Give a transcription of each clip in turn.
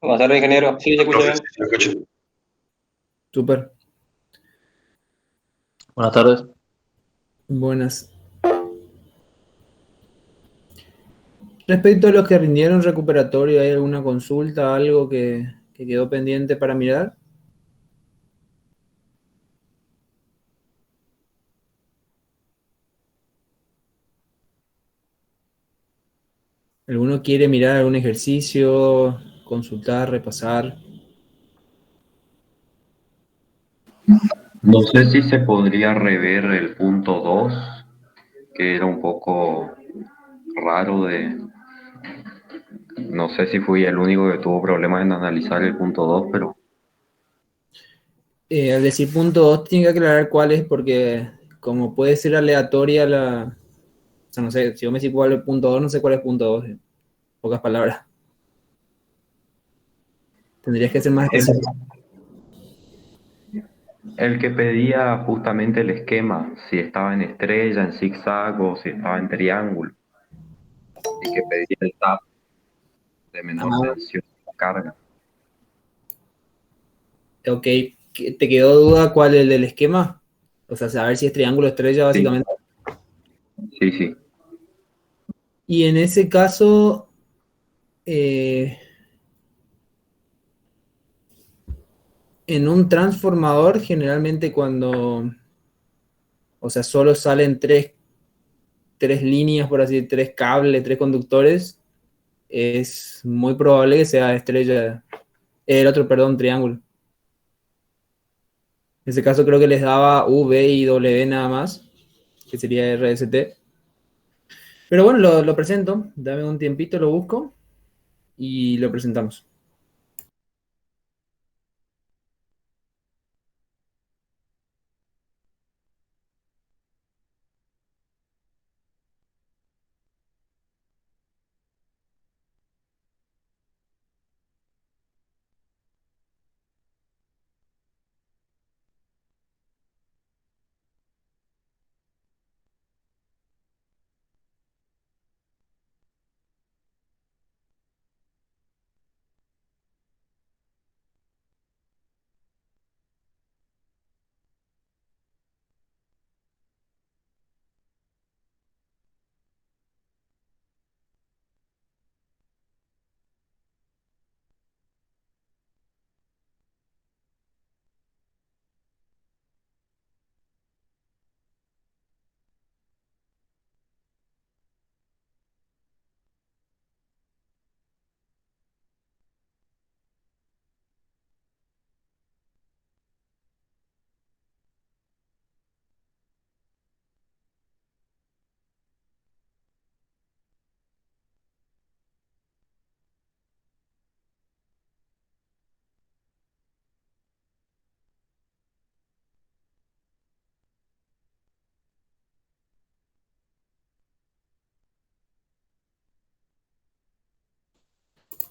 Buenas tardes, ingeniero. Sí, se escucha Profe, bien. sí, lo escucho. Súper. Buenas tardes. Buenas. Respecto a los que rindieron recuperatorio, ¿hay alguna consulta, algo que quedó pendiente para mirar? ¿Alguno quiere mirar algún ejercicio, consultar, repasar? No sé si se podría rever el punto 2, que era un poco raro no sé si fui el único que tuvo problemas en analizar el punto 2, pero Al decir punto 2, tiene que aclarar cuál es, porque como puede ser aleatoria la... O sea, no sé, si yo me decís cuál es punto 2, no sé cuál es punto 2, en pocas palabras. Tendrías que ser más el, específico. el que pedía justamente el esquema, si estaba en estrella, en zigzag o si estaba en triángulo, y que pedía el tap de menor Ah, tensión de carga. ok. ¿Te quedó duda cuál es el del esquema? O sea, saber si es triángulo o estrella, Sí, básicamente. sí, sí. Y en ese caso, eh, en un transformador, generalmente cuando, o sea, solo salen tres líneas, por así decir, tres cables, tres conductores, es muy probable que sea estrella, el otro, perdón, triángulo. En ese caso creo que les daba V y W nada más, que sería RST. Pero bueno, lo presento, dame un tiempito, lo busco y lo presentamos.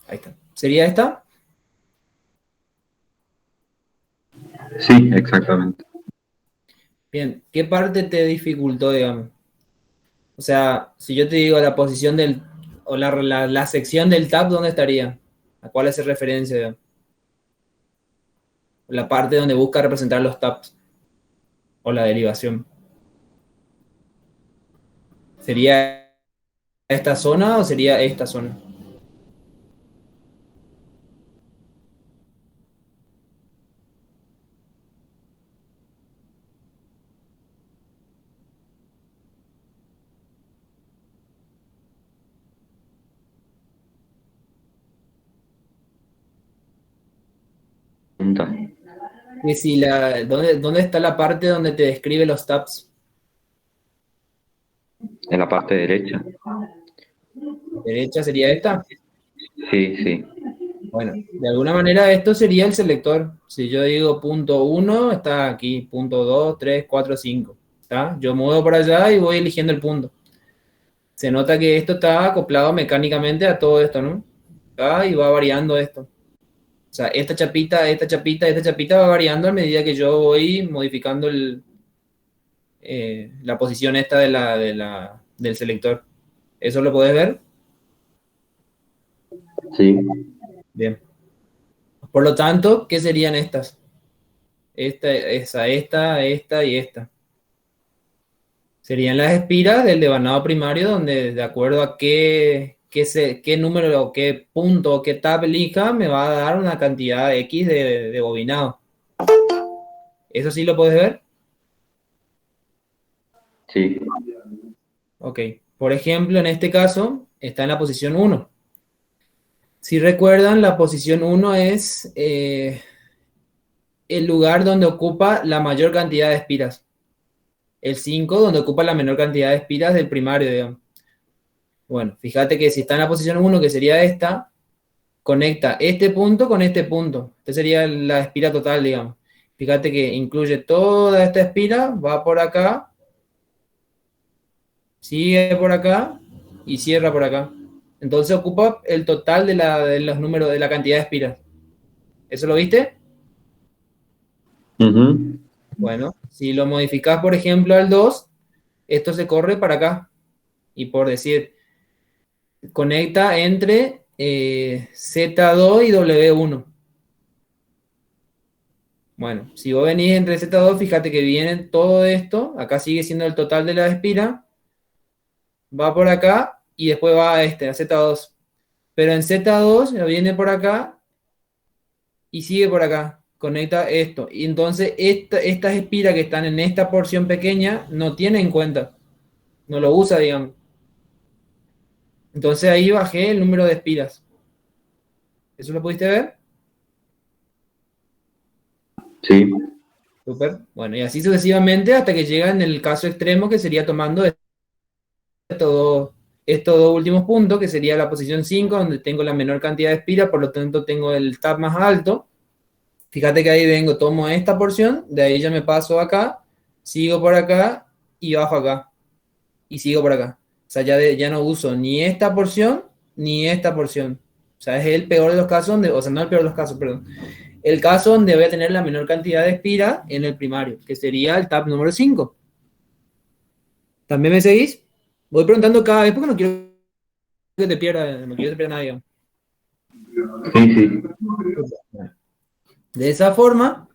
Ahí está. ¿Sería esta? Sí, exactamente. Bien, ¿qué parte te dificultó, digamos? O sea, si yo te digo la posición del, o la sección del tab, ¿dónde estaría? ¿A cuál hace referencia, digamos? La parte donde busca representar los tabs o la derivación. ¿Sería esta zona o sería esta zona? Punta. Y si ¿dónde está la parte donde te describe los tabs? En la parte derecha. ¿Derecha sería esta? Sí, sí. Bueno, de alguna manera esto sería el selector. Si yo digo punto 1, está aquí, punto 2, 3, 4, 5. ¿Está? Yo muevo por allá y voy eligiendo el punto. Se nota que esto está acoplado mecánicamente a todo esto, ¿no? ¿Está? Y va variando esto. O sea, esta chapita, esta chapita, esta chapita va variando a medida que yo voy modificando la posición esta del selector. ¿Eso lo puedes ver? Sí. Bien. Por lo tanto, ¿qué serían estas? Esta y esta. Serían las espiras del devanado primario, donde de acuerdo a qué número o qué punto o qué tab elija, me va a dar una cantidad X de bobinado. ¿Eso sí lo puedes ver? Sí. Ok. Por ejemplo, en este caso, está en la posición 1. Si recuerdan, la posición 1 es el lugar donde ocupa la mayor cantidad de espiras. El 5 donde ocupa la menor cantidad de espiras del primario, digamos. Bueno, fíjate que si está en la posición 1, que sería esta, conecta este punto con este punto. Esta sería la espira total, digamos. Fíjate que incluye toda esta espira, va por acá, sigue por acá y cierra por acá. Entonces ocupa el total de los números, de la cantidad de espiras. ¿Eso lo viste? Ujú. Bueno, si lo modificas, por ejemplo, al 2, esto se corre para acá. Y por decir, conecta entre Z2 y W1. Bueno, si vos venís entre Z2, fíjate que viene todo esto, acá sigue siendo el total de la espira, va por acá y después va a a Z2. Pero en Z2 viene por acá y sigue por acá, conecta esto. Y entonces estas espiras que están en esta porción pequeña no tiene en cuenta, no lo usa, digamos. Entonces ahí bajé el número de espiras. ¿Eso lo pudiste ver? Sí. Súper. Bueno, y así sucesivamente hasta que llega en el caso extremo que sería tomando estos dos últimos puntos, que sería la posición 5 donde tengo la menor cantidad de espiras, por lo tanto tengo el tab más alto. Fíjate que ahí vengo, tomo esta porción, de ahí ya me paso acá, sigo por acá y bajo acá. Y sigo por acá. O sea, ya no uso ni esta porción ni esta porción. O sea, es el peor de los casos, o sea, no el peor de los casos, perdón. El caso donde voy a tener la menor cantidad de espiras en el primario, que sería el tab número 5. ¿También me seguís? Voy preguntando cada vez porque no quiero que te pierda, no quiero que te pierda nadie. Sí, sí. De esa forma,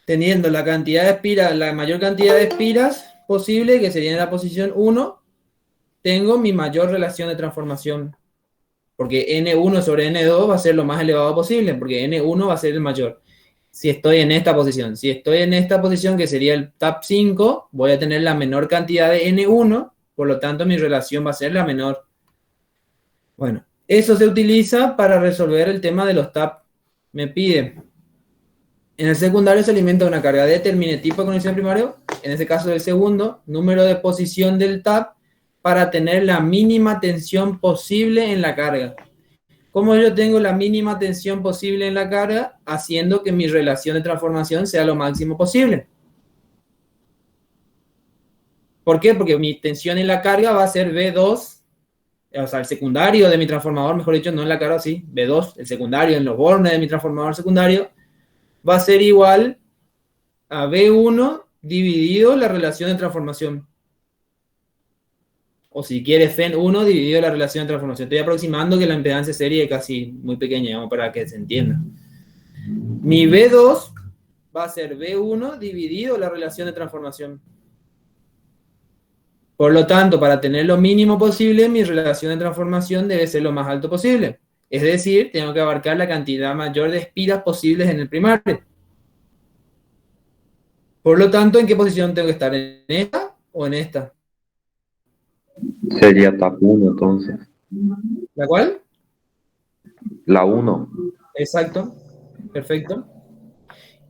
teniendo la cantidad de espiras, la mayor cantidad de espiras posible, que sería en la posición 1, tengo mi mayor relación de transformación. Porque N1 sobre N2 va a ser lo más elevado posible, porque N1 va a ser el mayor. Si estoy en esta posición, si estoy en esta posición, que sería el tab 5, voy a tener la menor cantidad de N1, por lo tanto mi relación va a ser la menor. Bueno, eso se utiliza para resolver el tema de los tab. Me pide, en el secundario se alimenta una carga determine tipo de conexión primario, en este caso del segundo, número de posición del tab, para tener la mínima tensión posible en la carga. ¿Cómo yo tengo la mínima tensión posible en la carga? Haciendo que mi relación de transformación sea lo máximo posible. ¿Por qué? Porque mi tensión en la carga va a ser V2, o sea, el secundario de mi transformador, mejor dicho, no en la carga, sí, V2, el secundario, en los bornes de mi transformador secundario, va a ser igual a V1 dividido la relación de transformación. O si quieres, FEN1 dividido la relación de transformación. Estoy aproximando que la impedancia serie es casi muy pequeña, digamos, para que se entienda. Mi V2 va a ser V1 dividido la relación de transformación. Por lo tanto, para tener lo mínimo posible, mi relación de transformación debe ser lo más alto posible. Es decir, tengo que abarcar la cantidad mayor de espiras posibles en el primario. Por lo tanto, ¿en qué posición tengo que estar? ¿En esta o en esta? Sería TAP 1 entonces. ¿La cual? La 1. Exacto. Perfecto.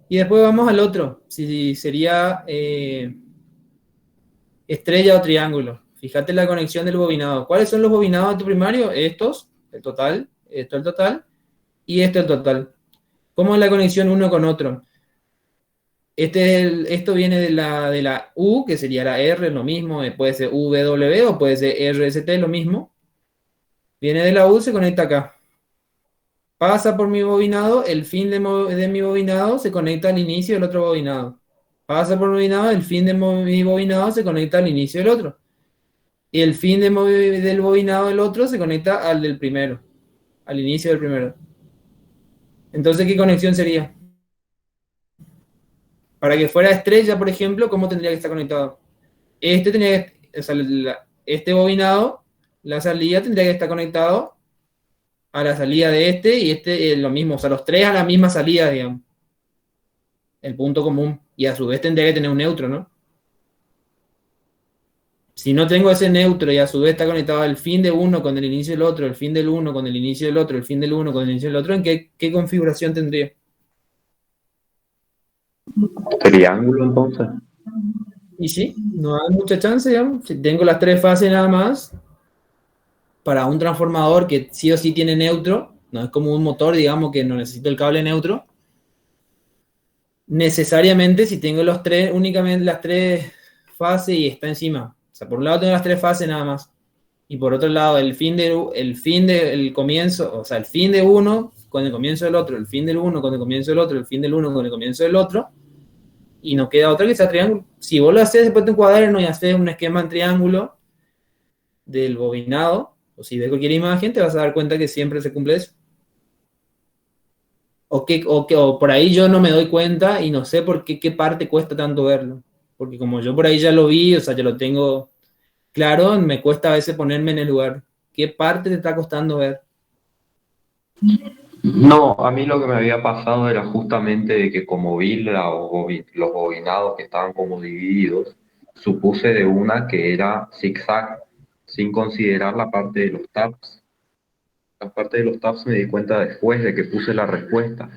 Y después vamos al otro. Si sería estrella o triángulo. Fíjate la conexión del bobinado. ¿Cuáles son los bobinados de tu primario? Estos, el total, esto el total, y esto el total. ¿Cómo es la conexión uno con otro? Esto viene de la U, que sería la R, lo mismo, puede ser UW o puede ser RST, lo mismo. Viene de la U, se conecta acá. Pasa por mi bobinado, el fin de mi bobinado se conecta al inicio del otro bobinado. Pasa por mi bobinado, el fin de mi bobinado se conecta al inicio del otro. Y el fin del bobinado del otro se conecta al del primero, al inicio del primero. Entonces, ¿qué conexión sería? Para que fuera estrella, por ejemplo, ¿cómo tendría que estar conectado? O sea, este bobinado, la salida tendría que estar conectado a la salida de este y este lo mismo, o sea, los tres a la misma salida, digamos, el punto común. Y a su vez tendría que tener un neutro, ¿no? Si no tengo ese neutro y a su vez está conectado al fin de uno con el inicio del otro, el fin del uno con el inicio del otro, el fin del uno con el inicio del otro, ¿en qué configuración tendría? Triángulo, entonces. Y sí, no hay mucha chance, digamos. Si tengo las tres fases nada más, para un transformador que sí o sí tiene neutro, no es como un motor, digamos, que no necesito el cable neutro, necesariamente si tengo los tres, únicamente las tres fases y está encima. O sea, por un lado tengo las tres fases nada más. Y por otro lado, el fin del comienzo, o sea, el fin de uno con el comienzo del otro, el fin del uno con el comienzo del otro, el fin del uno con el comienzo del otro, y no queda otra que sea triángulo. Si vos lo haces después de un cuaderno y haces un esquema en triángulo del bobinado, o si ves cualquier imagen, te vas a dar cuenta que siempre se cumple eso. O por ahí yo no me doy cuenta y no sé por qué parte cuesta tanto verlo. Porque como yo por ahí ya lo vi, o sea, ya lo tengo claro, me cuesta a veces ponerme en el lugar. ¿Qué parte te está costando ver? No, a mí lo que me había pasado era justamente de que como vi los bobinados que estaban como divididos, supuse de una que era zigzag, sin considerar la parte de los tabs. La parte de los tabs me di cuenta después de que puse la respuesta.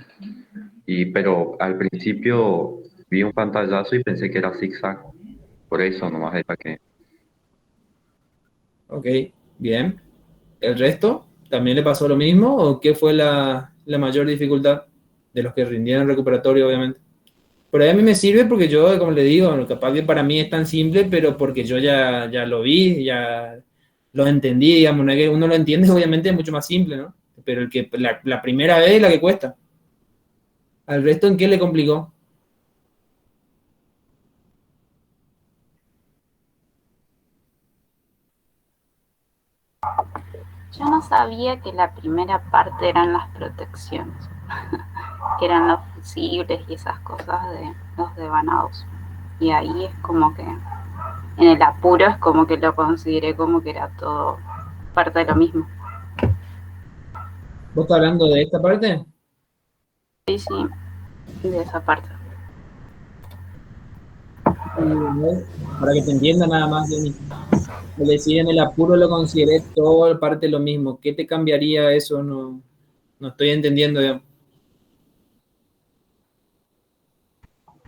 Pero al principio vi un pantallazo y pensé que era zigzag. Por eso nomás era que... Ok, bien. ¿El resto también le pasó lo mismo o qué fue la mayor dificultad de los que rindieron recuperatorio, obviamente? Por ahí a mí me sirve porque yo, como le digo, capaz que para mí es tan simple, pero porque yo ya lo vi, ya lo entendí, digamos, no es que uno lo entiende, obviamente es mucho más simple, ¿no? Pero la primera vez es la que cuesta. ¿Al resto en qué le complicó? Yo no sabía que la primera parte eran las protecciones, que eran los fusibles y esas cosas de los devanados. Y ahí es como que, en el apuro es como que lo consideré como que era todo parte de lo mismo. ¿Vos estás hablando de esta parte? Sí, sí, de esa parte. Para que te entienda nada más, Jenny. Es decir, en el apuro lo consideré todo parte lo mismo. ¿Qué te cambiaría eso? No, no estoy entendiendo ya.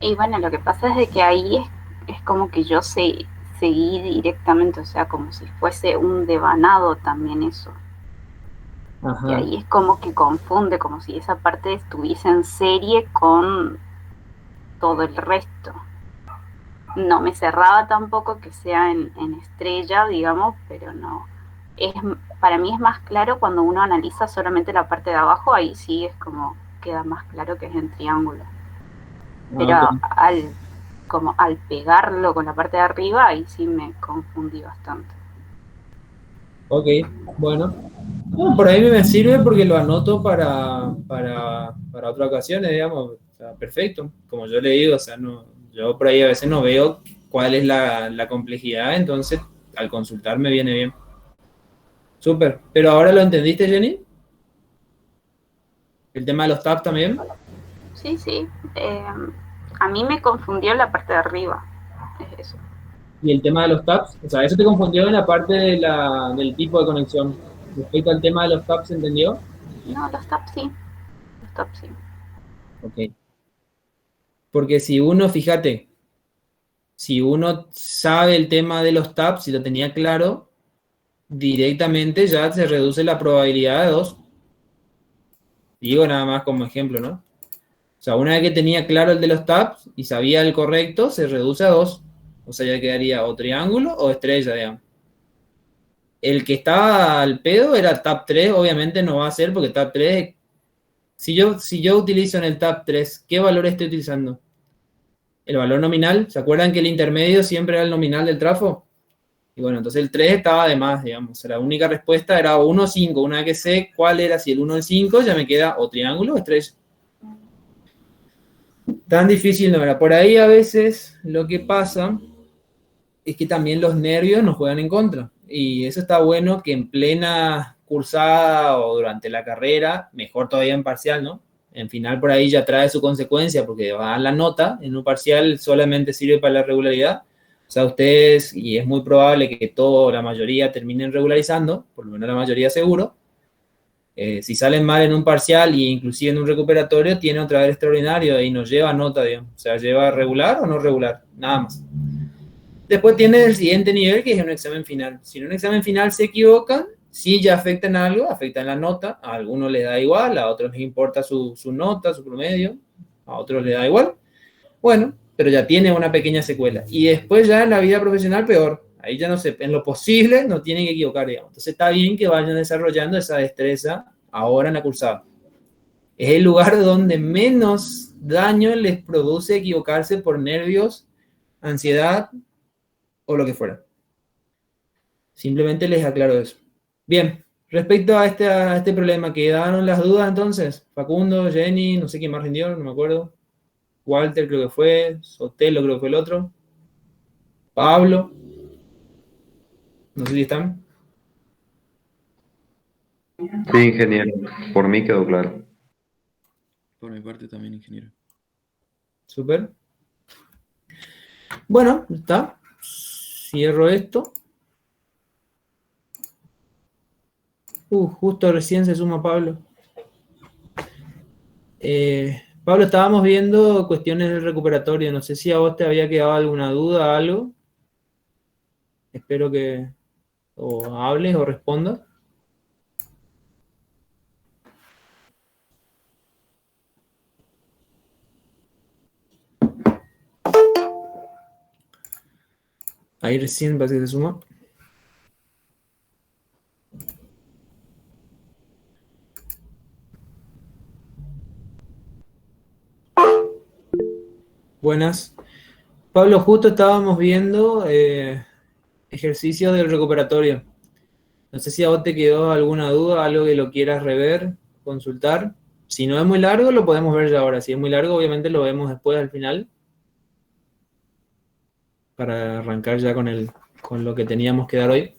Y bueno, lo que pasa es de que ahí es como que yo seguí directamente, o sea, como si fuese un devanado también eso. Y Ajá. ahí es como que confunde, como si esa parte estuviese en serie con todo el resto. No me cerraba tampoco que sea en estrella, digamos, pero no. Es, para mí es más claro cuando uno analiza solamente la parte de abajo, ahí sí es como queda más claro que es en triángulo. Ah, Pero ok. como al pegarlo con la parte de arriba, ahí sí me confundí bastante. Ok, bueno. No, por ahí me sirve porque lo anoto para otras ocasiones, digamos. O sea, perfecto. Como yo le digo, o sea, no, yo por ahí a veces no veo cuál es la complejidad, entonces al consultar me viene bien. Súper. ¿Pero ahora lo entendiste, Jenny? ¿El tema de los tabs también? Sí, sí. A mí me confundió la parte de arriba. Es eso. Y el tema de los tabs, o sea, eso te confundió en la parte del tipo de conexión. Respecto al tema de los tabs, ¿entendió? No, los tabs sí. Los tabs sí. Ok. Porque si uno, fíjate, si uno sabe el tema de los tabs, si lo tenía claro, directamente ya se reduce la probabilidad de dos. Digo nada más como ejemplo, ¿no? O sea, una vez que tenía claro el de los tabs y sabía el correcto, se reduce a dos. O sea, ya quedaría o triángulo o estrella, digamos. El que estaba al pedo era tab 3, obviamente no va a ser porque tab 3, si yo utilizo en el tab 3, ¿qué valor estoy utilizando? El valor nominal, ¿se acuerdan que el intermedio siempre era el nominal del trafo? Y bueno, entonces el 3 estaba de más, digamos. O sea, la única respuesta era 1, 5. Una vez que sé cuál era, si el 1 o el 5, ya me queda o triángulo o estrella. Tan difícil no era. Por ahí a veces lo que pasa es que también los nervios nos juegan en contra. Y eso está bueno que en plena cursada o durante la carrera, mejor todavía en parcial, ¿no? En final por ahí ya trae su consecuencia porque va a la nota, en un parcial solamente sirve para la regularidad. O sea, ustedes, y es muy probable que todo, la mayoría terminen regularizando, por lo menos la mayoría seguro. Si salen mal en un parcial e inclusive en un recuperatorio, tiene otra vez extraordinario y nos lleva nota, digamos. O sea, lleva regular o no regular, nada más. Después tiene el siguiente nivel, que es un examen final. Si en un examen final se equivocan, sí ya afectan algo, afectan la nota. A algunos les da igual, a otros les importa su nota, su promedio, a otros les da igual. Bueno, pero ya tiene una pequeña secuela. Y después ya en la vida profesional peor. Ahí ya no sé, en lo posible no tienen que equivocar, digamos. Entonces está bien que vayan desarrollando esa destreza ahora en la cursada. Es el lugar donde menos daño les produce equivocarse por nervios, ansiedad o lo que fuera. Simplemente les aclaro eso. Bien, respecto a este problema, ¿quedaron las dudas entonces? Facundo, Jenny, no sé quién más rindió, no me acuerdo. Walter creo que fue, Sotelo creo que fue el otro. Pablo, no sé si están. Sí, ingeniero, por mí quedó claro. Por mi parte también, ingeniero. Súper. Bueno, está. Cierro esto. Justo recién se suma Pablo. Pablo, estábamos viendo cuestiones del recuperatorio. No sé si a vos te había quedado alguna duda, algo. Espero que o hables o respondas. Ahí recién parece que se suma. Buenas. Pablo, justo estábamos viendo ejercicios del recuperatorio. No sé si a vos te quedó alguna duda, algo que lo quieras rever, consultar. Si no es muy largo, lo podemos ver ya ahora. Si es muy largo, obviamente lo vemos después al final. Para arrancar ya con lo que teníamos que dar hoy.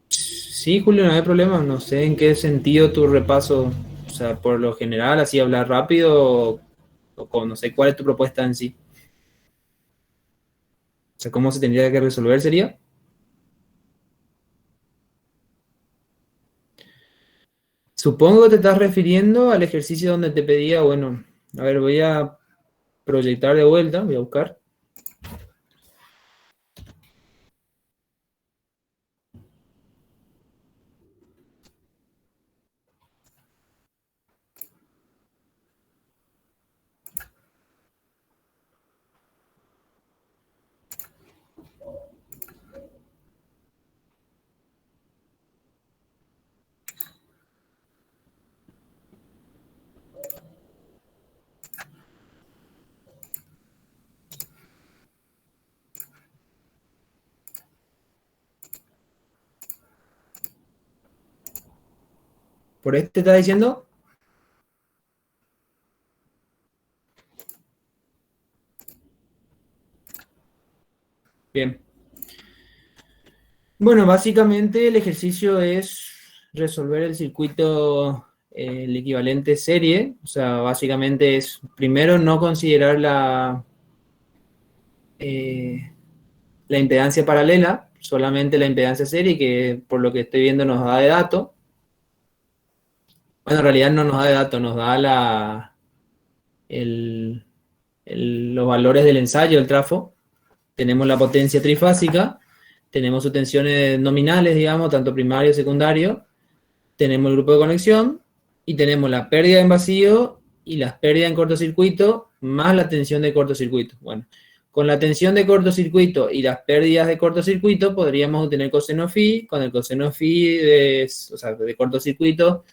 Sí, Julio, no hay problema. No sé en qué sentido tu repaso, o sea, por lo general, así hablar rápido, no sé cuál es tu propuesta en sí. O sea, ¿cómo se tendría que resolver sería? Supongo que te estás refiriendo al ejercicio donde te pedía, bueno, a ver, voy a proyectar de vuelta, voy a buscar. ¿Por este está diciendo? Bien. Bueno, básicamente el ejercicio es resolver el circuito, el equivalente serie. O sea, básicamente es primero no considerar la impedancia paralela, solamente la impedancia serie, que por lo que estoy viendo nos da de dato. Bueno, en realidad no nos da de dato, nos da los valores del ensayo, el trafo. Tenemos la potencia trifásica, tenemos sus tensiones nominales, digamos, tanto primario y secundario, tenemos el grupo de conexión y tenemos la pérdida en vacío y las pérdidas en cortocircuito más la tensión de cortocircuito. Bueno, Con la tensión de cortocircuito y las pérdidas de cortocircuito podríamos obtener coseno phi. Con el coseno phi de cortocircuito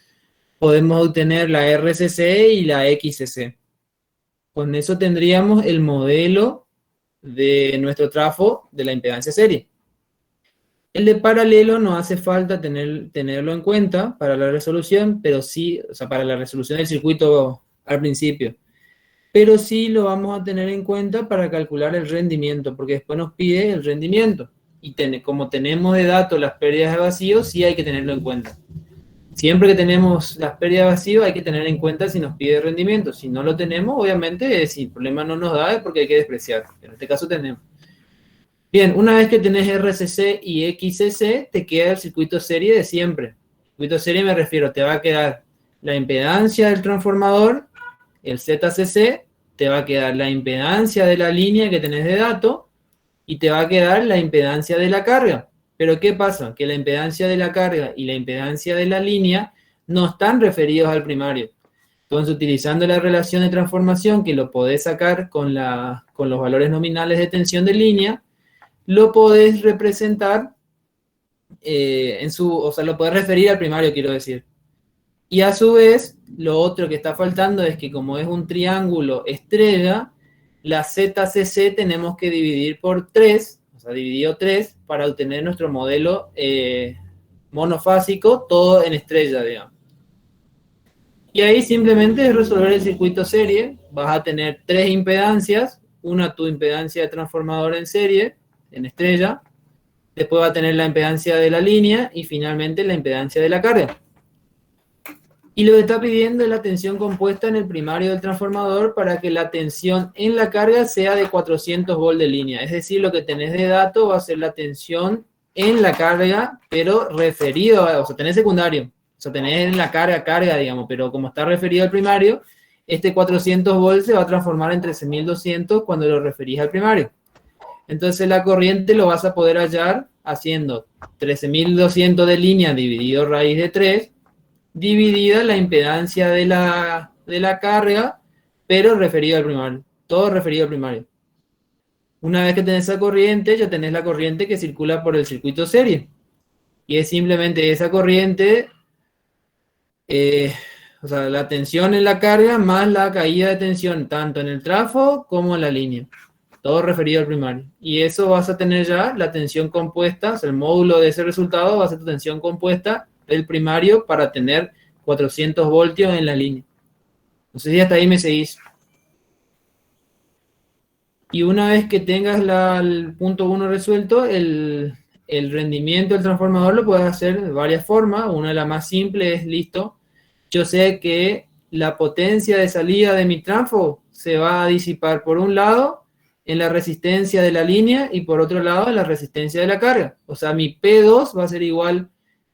podemos obtener la RCC y la XCC. Con eso tendríamos el modelo de nuestro trafo de la impedancia serie. El de paralelo no hace falta tenerlo en cuenta para la resolución, pero sí, o sea, para la resolución del circuito al principio. Pero sí lo vamos a tener en cuenta para calcular el rendimiento, porque después nos pide el rendimiento. Y como tenemos de datos las pérdidas de vacío, sí hay que tenerlo en cuenta. Siempre que tenemos las pérdidas de vacío, hay que tener en cuenta si nos pide rendimiento. Si no lo tenemos, obviamente, si el problema no nos da, es porque hay que despreciar. En este caso tenemos. Bien, una vez que tenés RCC y XCC, te queda el circuito serie de siempre. Circuito serie me refiero, te va a quedar la impedancia del transformador, el ZCC, te va a quedar la impedancia de la línea que tenés de dato, y te va a quedar la impedancia de la carga. Pero ¿qué pasa? Que la impedancia de la carga y la impedancia de la línea no están referidos al primario. Entonces, utilizando la relación de transformación, que lo podés sacar con los valores nominales de tensión de línea, lo podés representar o sea, lo podés referir al primario, quiero decir. Y a su vez, lo otro que está faltando es que como es un triángulo estrella, la ZCC tenemos que dividir por 3, o sea, dividido 3, para obtener nuestro modelo monofásico, todo en estrella, digamos. Y ahí simplemente es resolver el circuito serie. Vas a tener 3 impedancias, una tu impedancia de transformador en serie, en estrella, después va a tener la impedancia de la línea y finalmente la impedancia de la carga. Y lo que está pidiendo es la tensión compuesta en el primario del transformador para que la tensión en la carga sea de 400 volts de línea. Es decir, lo que tenés de dato va a ser la tensión en la carga, pero referido, o sea, tenés secundario. O sea, tenés en la carga, digamos, pero como está referido al primario, este 400 volts se va a transformar en 13.200 cuando lo referís al primario. Entonces la corriente lo vas a poder hallar haciendo 13.200 de línea dividido raíz de 3, dividida la impedancia de la carga, pero referido al primario. Todo referido al primario. Una vez que tenés esa corriente, ya tenés la corriente que circula por el circuito serie. Y es simplemente esa corriente, o sea, la tensión en la carga más la caída de tensión, tanto en el trafo como en la línea. Todo referido al primario. Y eso vas a tener ya la tensión compuesta, o sea, el módulo de ese resultado va a ser tu tensión compuesta del primario para tener 400 voltios en la línea. No sé si hasta ahí me seguís. Y una vez que tengas el punto 1 resuelto, el rendimiento del transformador lo puedes hacer de varias formas. Una de las más simples es, listo, yo sé que la potencia de salida de mi trafo se va a disipar por un lado en la resistencia de la línea y por otro lado en la resistencia de la carga. O sea, mi P2 va a ser igual,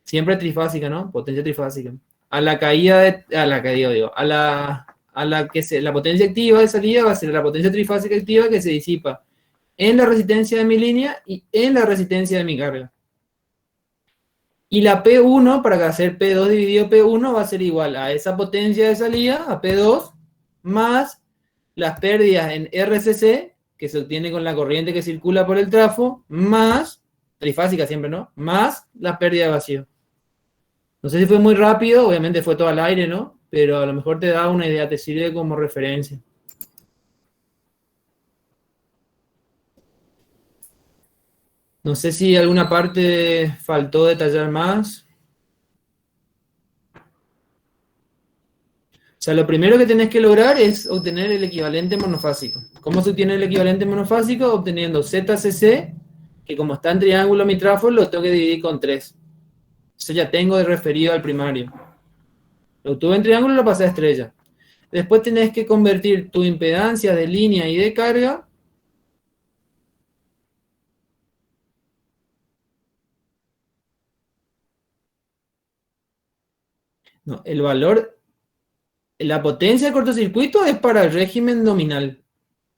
siempre trifásica, ¿no? Potencia trifásica. A la caída la potencia activa de salida va a ser la potencia trifásica activa que se disipa en la resistencia de mi línea y en la resistencia de mi carga. Y la P1, para hacer P2 dividido P1, va a ser igual a esa potencia de salida, a P2, más las pérdidas en RCC, que se obtiene con la corriente que circula por el trafo, más, trifásica siempre, ¿no? Más las pérdidas de vacío. No sé si fue muy rápido, obviamente fue todo al aire, ¿no? Pero a lo mejor te da una idea, te sirve como referencia. No sé si alguna parte faltó detallar más. O sea, lo primero que tenés que lograr es obtener el equivalente monofásico. ¿Cómo se obtiene el equivalente monofásico? Obteniendo ZCC, que como está en triángulo mi trafo, lo tengo que dividir con 3. Eso ya tengo de referido al primario. Lo tuve en triángulo, lo pasé a estrella. Después tenés que convertir tu impedancia de línea y de carga el valor, la potencia de cortocircuito es para el régimen nominal.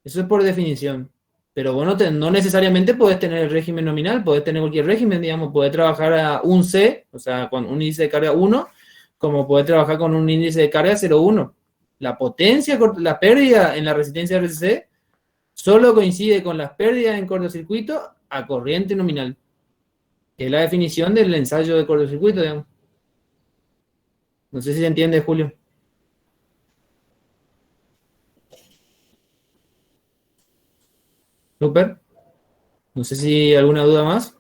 Eso es por definición. Pero bueno, no necesariamente podés tener el régimen nominal, podés tener cualquier régimen, digamos, podés trabajar a un C, o sea, con un índice de carga 1, como podés trabajar con un índice de carga 0,1. La potencia, la pérdida en la resistencia RCC Solo coincide con las pérdidas en cortocircuito a corriente nominal, que es la definición del ensayo de cortocircuito, digamos. No sé si se entiende, Julio. Super. No sé si hay alguna duda más.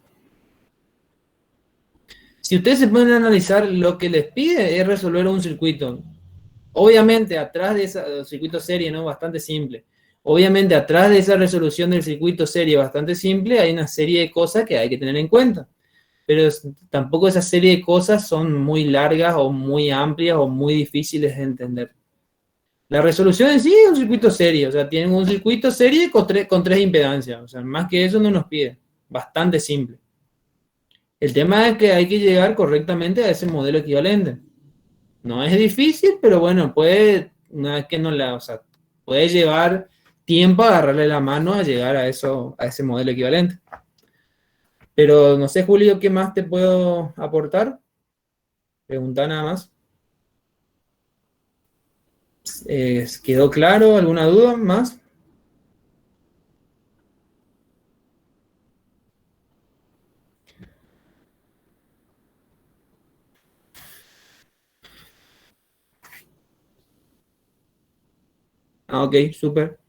Si ustedes se pueden analizar, lo que les pide es resolver un circuito. Obviamente, atrás de ese circuito serie, ¿no? Bastante simple. Obviamente, atrás de esa resolución del circuito serie bastante simple, hay una serie de cosas que hay que tener en cuenta. Pero tampoco esa serie de cosas son muy largas o muy amplias o muy difíciles de entender. La resolución en sí es un circuito serie, o sea, tienen un circuito serie con tres impedancias, o sea, más que eso no nos pide. Bastante simple. El tema es que hay que llegar correctamente a ese modelo equivalente. No es difícil, pero bueno, una vez que o sea, puede llevar tiempo a agarrarle la mano a llegar a eso, a ese modelo equivalente. Pero no sé, Julio, ¿qué más te puedo aportar? Pregunta nada más. ¿Quedó claro? ¿Alguna duda más? Ah, ok, súper.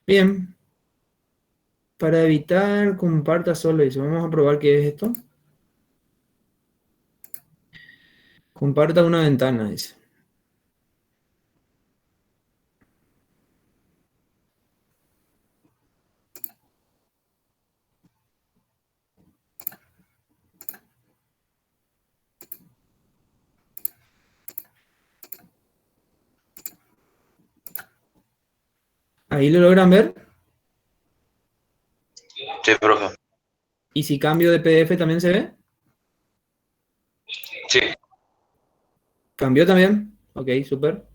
Bien. Para evitar, comparta solo eso. Vamos a probar qué es esto. Comparta una ventana, dice. Ahí lo logran ver. Sí, profe. Y si cambio de PDF también se ve. Sí. ¿Cambió también? Ok, súper.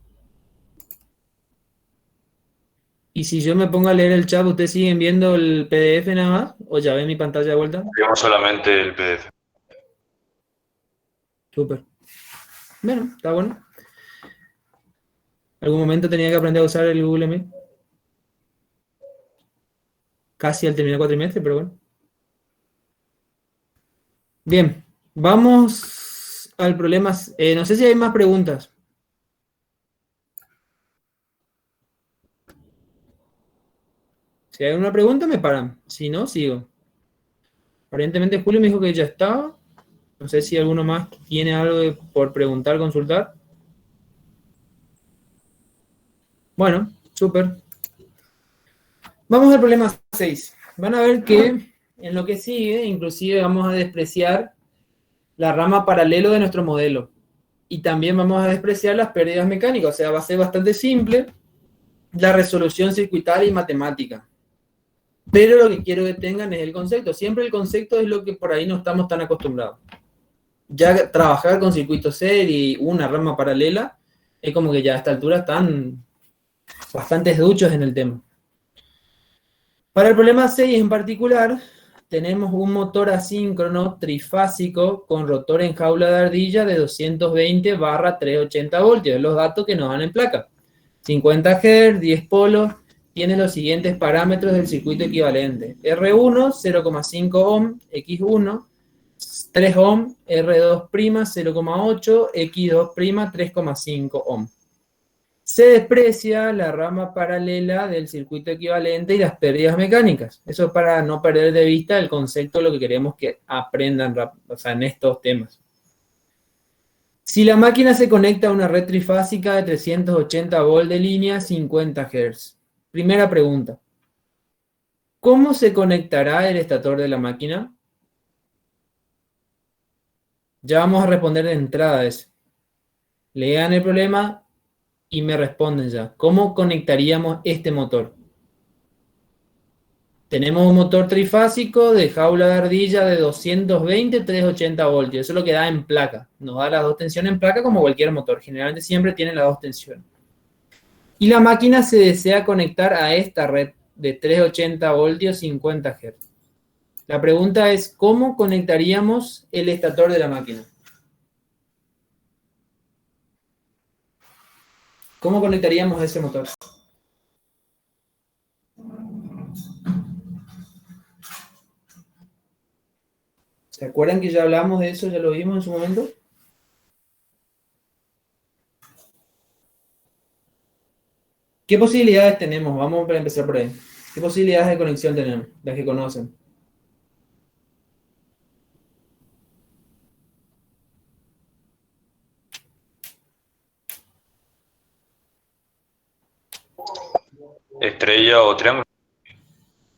Y si yo me pongo a leer el chat, ¿ustedes siguen viendo el PDF nada más? ¿O ya ven mi pantalla de vuelta? Vemos solamente el PDF. Súper. Bueno, está bueno. Algún momento tenía que aprender a usar el Google Meet. Casi al terminar cuatrimestre, pero bueno. Bien, vamos al problema. No sé si hay más preguntas. Si hay una pregunta, me paran. Si no, sigo. Aparentemente Julio me dijo que ya estaba. No sé si alguno más tiene algo por preguntar, consultar. Bueno, súper. Vamos al problema 6. Van a ver que en lo que sigue, inclusive vamos a despreciar la rama paralelo de nuestro modelo. Y también vamos a despreciar las pérdidas mecánicas. O sea, va a ser bastante simple la resolución circuitaria y matemática. Pero lo que quiero que tengan es el concepto. Siempre el concepto es lo que por ahí no estamos tan acostumbrados. Ya trabajar con circuitos serie y una rama paralela es como que ya a esta altura están bastantes duchos en el tema. Para el problema 6 en particular, tenemos un motor asíncrono trifásico con rotor en jaula de ardilla de 220/380 voltios. Los datos que nos dan en placa. 50 Hz, 10 polos, tiene los siguientes parámetros del circuito equivalente. R1, 0,5 ohm, X1, 3 ohm, R2', 0,8, X2', 3,5 ohm. Se desprecia la rama paralela del circuito equivalente y las pérdidas mecánicas. Eso es para no perder de vista el concepto de lo que queremos que aprendan, o sea, en estos temas. Si la máquina se conecta a una red trifásica de 380 volt de línea, 50 Hz. Primera pregunta. ¿Cómo se conectará el estator de la máquina? Ya vamos a responder de entrada a eso. Lean el problema y me responden ya. ¿Cómo conectaríamos este motor? Tenemos un motor trifásico de jaula de ardilla de 220/380 voltios. Eso es lo que da en placa. Nos da las dos tensiones en placa como cualquier motor. Generalmente siempre tiene las dos tensiones. Y la máquina se desea conectar a esta red de 380 voltios 50 Hz. La pregunta es, ¿cómo conectaríamos el estator de la máquina? ¿Cómo conectaríamos ese motor? ¿Se acuerdan que ya hablamos de eso? ¿Ya lo vimos en su momento? ¿Qué posibilidades tenemos? Vamos a empezar por ahí. ¿Qué posibilidades de conexión tenemos? Las que conocen. Estrella o triángulo.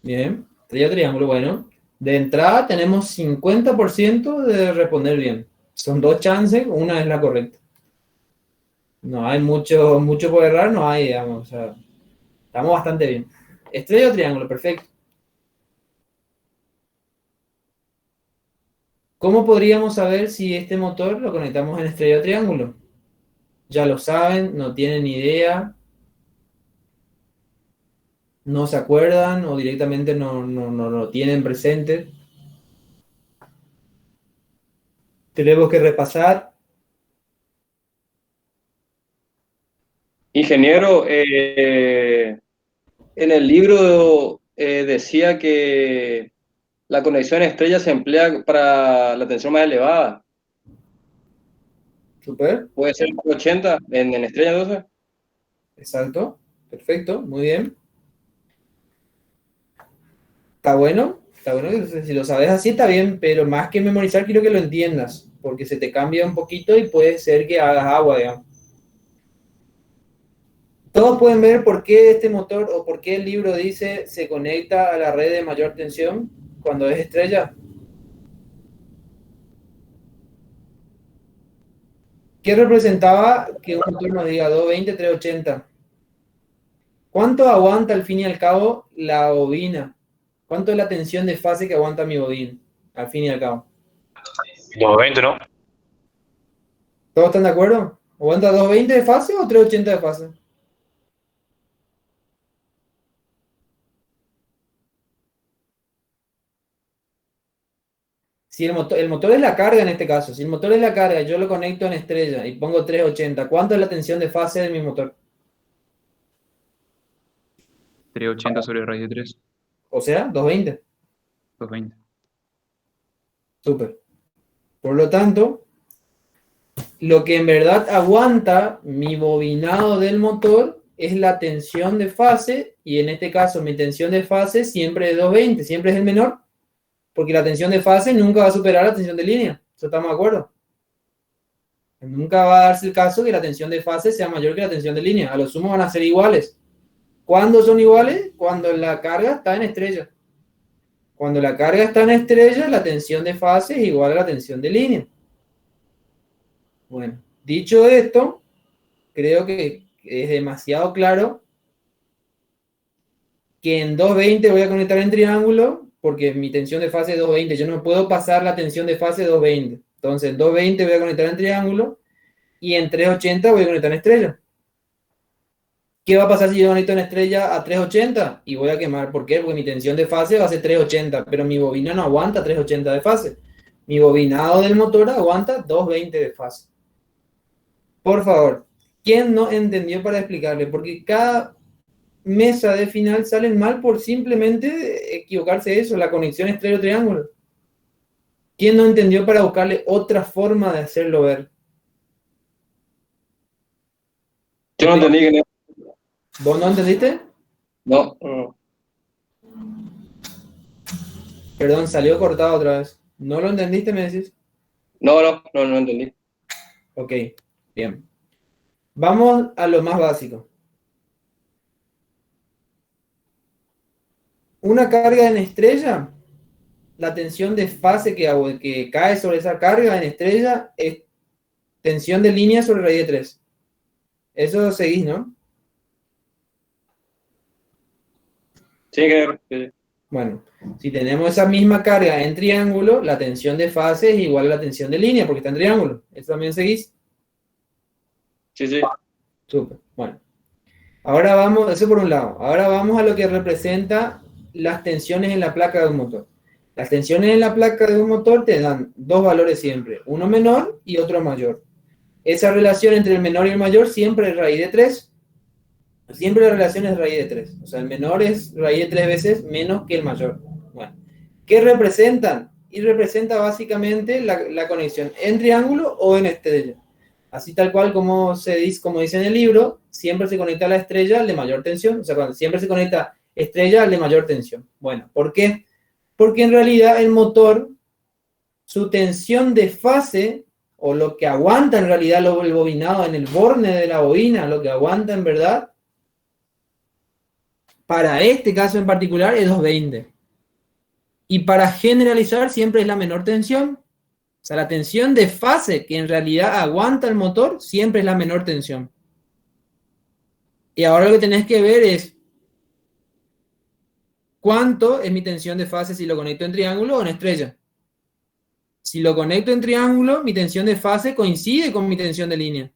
Bien. Estrella triángulo, bueno. De entrada tenemos 50% de responder bien. Son 2 chances, una es la correcta. No hay mucho por errar, no hay, digamos. O sea, estamos bastante bien. Estrella o triángulo, perfecto. ¿Cómo podríamos saber si este motor lo conectamos en estrella o triángulo? Ya lo saben, no tienen ni idea, no se acuerdan o directamente no lo tienen presente. Tenemos que repasar. Ingeniero, en el libro decía que la conexión estrella se emplea para la tensión más elevada. Super, ¿Puede ser 80 en estrella 12? exacto, perfecto, muy bien. Está bueno, si lo sabes así está bien, pero más que memorizar quiero que lo entiendas, porque se te cambia un poquito y puede ser que hagas agua, digamos. Todos pueden ver por qué este motor o por qué el libro dice se conecta a la red de mayor tensión cuando es estrella. ¿Qué representaba que un motor nos diga 220, 380? ¿Cuánto aguanta al fin y al cabo la bobina? ¿Cuánto es la tensión de fase que aguanta mi bobina al fin y al cabo? 220, ¿no? ¿Todos están de acuerdo? ¿Aguanta 220 de fase o 380 de fase? Si el motor es la carga en este caso, si el motor es la carga, yo lo conecto en estrella y pongo 380, ¿cuánto es la tensión de fase de mi motor? 380 sobre raíz de 3, O sea, 220. 220. Súper. Por lo tanto, lo que en verdad aguanta mi bobinado del motor es la tensión de fase, y en este caso mi tensión de fase siempre es 220, siempre es el menor, porque la tensión de fase nunca va a superar la tensión de línea. ¿Eso estamos de acuerdo? Nunca va a darse el caso que la tensión de fase sea mayor que la tensión de línea. A lo sumo van a ser iguales. ¿Cuándo son iguales? Cuando la carga está en estrella. Cuando la carga está en estrella, la tensión de fase es igual a la tensión de línea. Bueno, dicho esto, creo que es demasiado claro que en 220 voy a conectar en triángulo, porque mi tensión de fase es 220. Yo no puedo pasar la tensión de fase 220. Entonces, en 220 voy a conectar en triángulo y en 380 voy a conectar en estrella. ¿Qué va a pasar si yo conecto en estrella a 380? Y voy a quemar. ¿Por qué? Porque mi tensión de fase va a ser 380, pero mi bobina no aguanta 380 de fase. Mi bobinado del motor aguanta 220 de fase. Por favor, ¿quién no entendió para explicarle? Porque cada mesa de final salen mal por simplemente equivocarse de eso, la conexión estrella-triángulo. ¿Quién no entendió para buscarle otra forma de hacerlo ver? Yo no entendí que ¿Vos no entendiste? no. No. Perdón, salió cortado otra vez. ¿No lo entendiste, me decís? No entendí. Ok, bien. Vamos a lo más básico. Una carga en estrella, la tensión de fase que cae sobre esa carga en estrella es tensión de línea sobre raíz de 3. Eso seguís, ¿no? Sí, que Bueno, si tenemos esa misma carga en triángulo, la tensión de fase es igual a la tensión de línea, porque está en triángulo. ¿Eso también seguís? sí. Súper. Bueno. Ahora vamos, eso por un lado. Ahora vamos a lo que representa las tensiones en la placa de un motor. Las tensiones en la placa de un motor te dan dos valores siempre, uno menor y otro mayor. Esa relación entre el menor y el mayor siempre es raíz de 3. Siempre la relación es raíz de 3. O sea, el menor es raíz de 3 veces menos que el mayor. Bueno, ¿qué representan? Y representa básicamente la conexión en triángulo o en estrella. Así tal cual como dice en el libro, siempre se conecta la estrella al de mayor tensión. O sea, siempre se conecta estrella al de mayor tensión. Bueno, ¿por qué? Porque en realidad el motor, su tensión de fase, o lo que aguanta en realidad el bobinado en el borne de la bobina, lo que aguanta en verdad, para este caso en particular es 220. Y para generalizar siempre es la menor tensión. O sea, la tensión de fase que en realidad aguanta el motor siempre es la menor tensión. Y ahora lo que tenés que ver es cuánto es mi tensión de fase si lo conecto en triángulo o en estrella. Si lo conecto en triángulo, mi tensión de fase coincide con mi tensión de línea.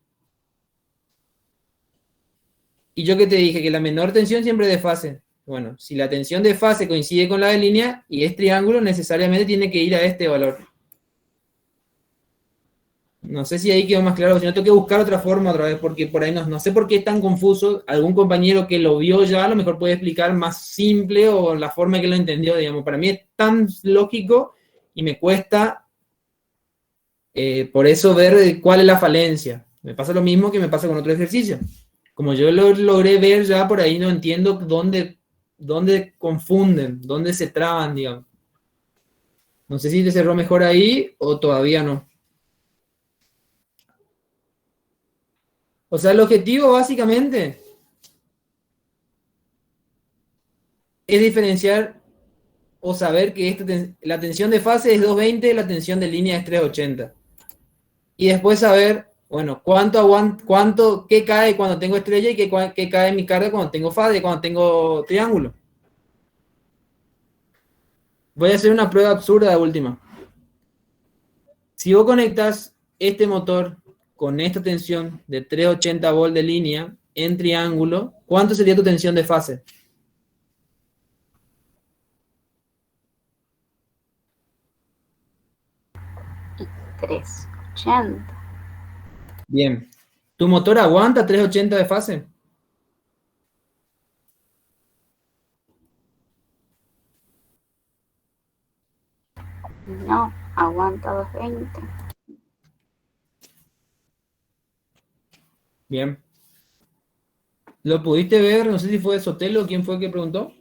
Y yo que te dije que la menor tensión siempre es de fase. Bueno, si la tensión de fase coincide con la de línea y es triángulo, necesariamente tiene que ir a este valor. No sé si ahí quedó más claro, si no tengo que buscar otra forma otra vez, porque por ahí no sé por qué es tan confuso. Algún compañero que lo vio ya a lo mejor puede explicar más simple o la forma que lo entendió, digamos. Para mí es tan lógico y me cuesta por eso ver cuál es la falencia. Me pasa lo mismo que me pasa con otro ejercicio. Como yo lo logré ver ya por ahí, no entiendo dónde confunden, dónde se traban, digamos. No sé si te cerró mejor ahí o todavía no. O sea, el objetivo básicamente es diferenciar o saber que la tensión de fase es 220, la tensión de línea es 380. Y después saber, bueno, qué cae cuando tengo estrella y qué cae en mi carga cuando tengo fase, cuando tengo triángulo. Voy a hacer una prueba absurda de última. Si vos conectas este motor con esta tensión de 380 volt de línea en triángulo, ¿cuánto sería tu tensión de fase? Y 380. Bien. ¿Tu motor aguanta 380 de fase? No, aguanta 220. Bien. ¿Lo pudiste ver? No sé si fue Sotelo, ¿quién fue el que preguntó?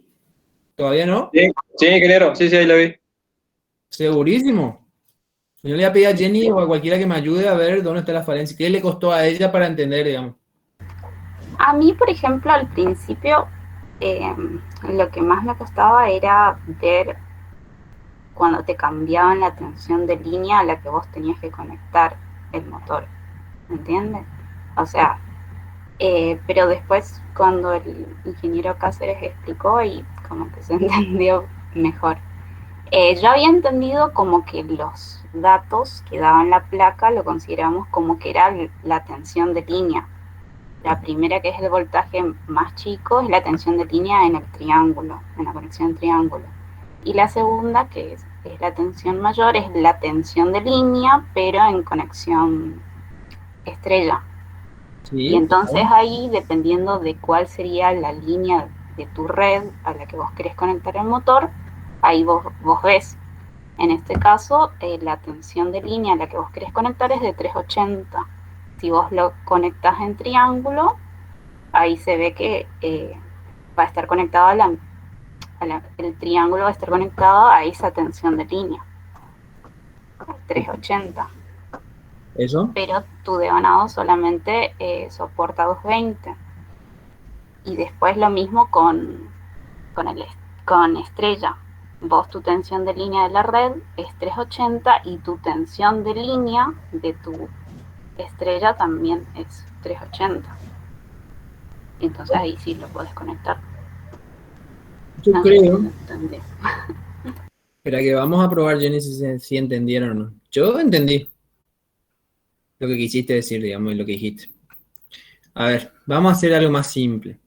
¿Todavía no? Sí, ingeniero, sí, ahí lo vi. Segurísimo. Yo le voy a pedir a Jenny o a cualquiera que me ayude a ver dónde está la falencia. ¿Qué le costó a ella para entender, digamos? A mí, por ejemplo, al principio, lo que más me costaba era ver cuando te cambiaban la tensión de línea a la que vos tenías que conectar el motor. ¿Me entiendes? O sea, pero después cuando el ingeniero Cáceres explicó y como que se entendió mejor. Yo había entendido como que los datos que daban la placa lo consideramos como que era la tensión de línea. La primera, que es el voltaje más chico, es la tensión de línea en el triángulo, en la conexión triángulo. Y la segunda, que es la tensión mayor, es la tensión de línea, pero en conexión estrella. Sí. Y entonces ahí, dependiendo de cuál sería la línea de tu red a la que vos querés conectar el motor, ahí vos ves. En este caso, la tensión de línea a la que vos querés conectar es de 380. Si vos lo conectas en triángulo, ahí se ve que va a estar conectado el triángulo va a estar conectado a esa tensión de línea, 380. ¿Eso? Pero tu devanado solamente soporta 220. Y después lo mismo con estrella. Vos tu tensión de línea de la red es 380 y tu tensión de línea de tu estrella también es 380. Entonces ahí sí lo podés conectar. Yo No creo. sé si entendí. Espera que vamos a probar, Jenny, si entendieron o no. Yo entendí lo que quisiste decir, digamos, y lo que dijiste. A ver, vamos a hacer algo más simple.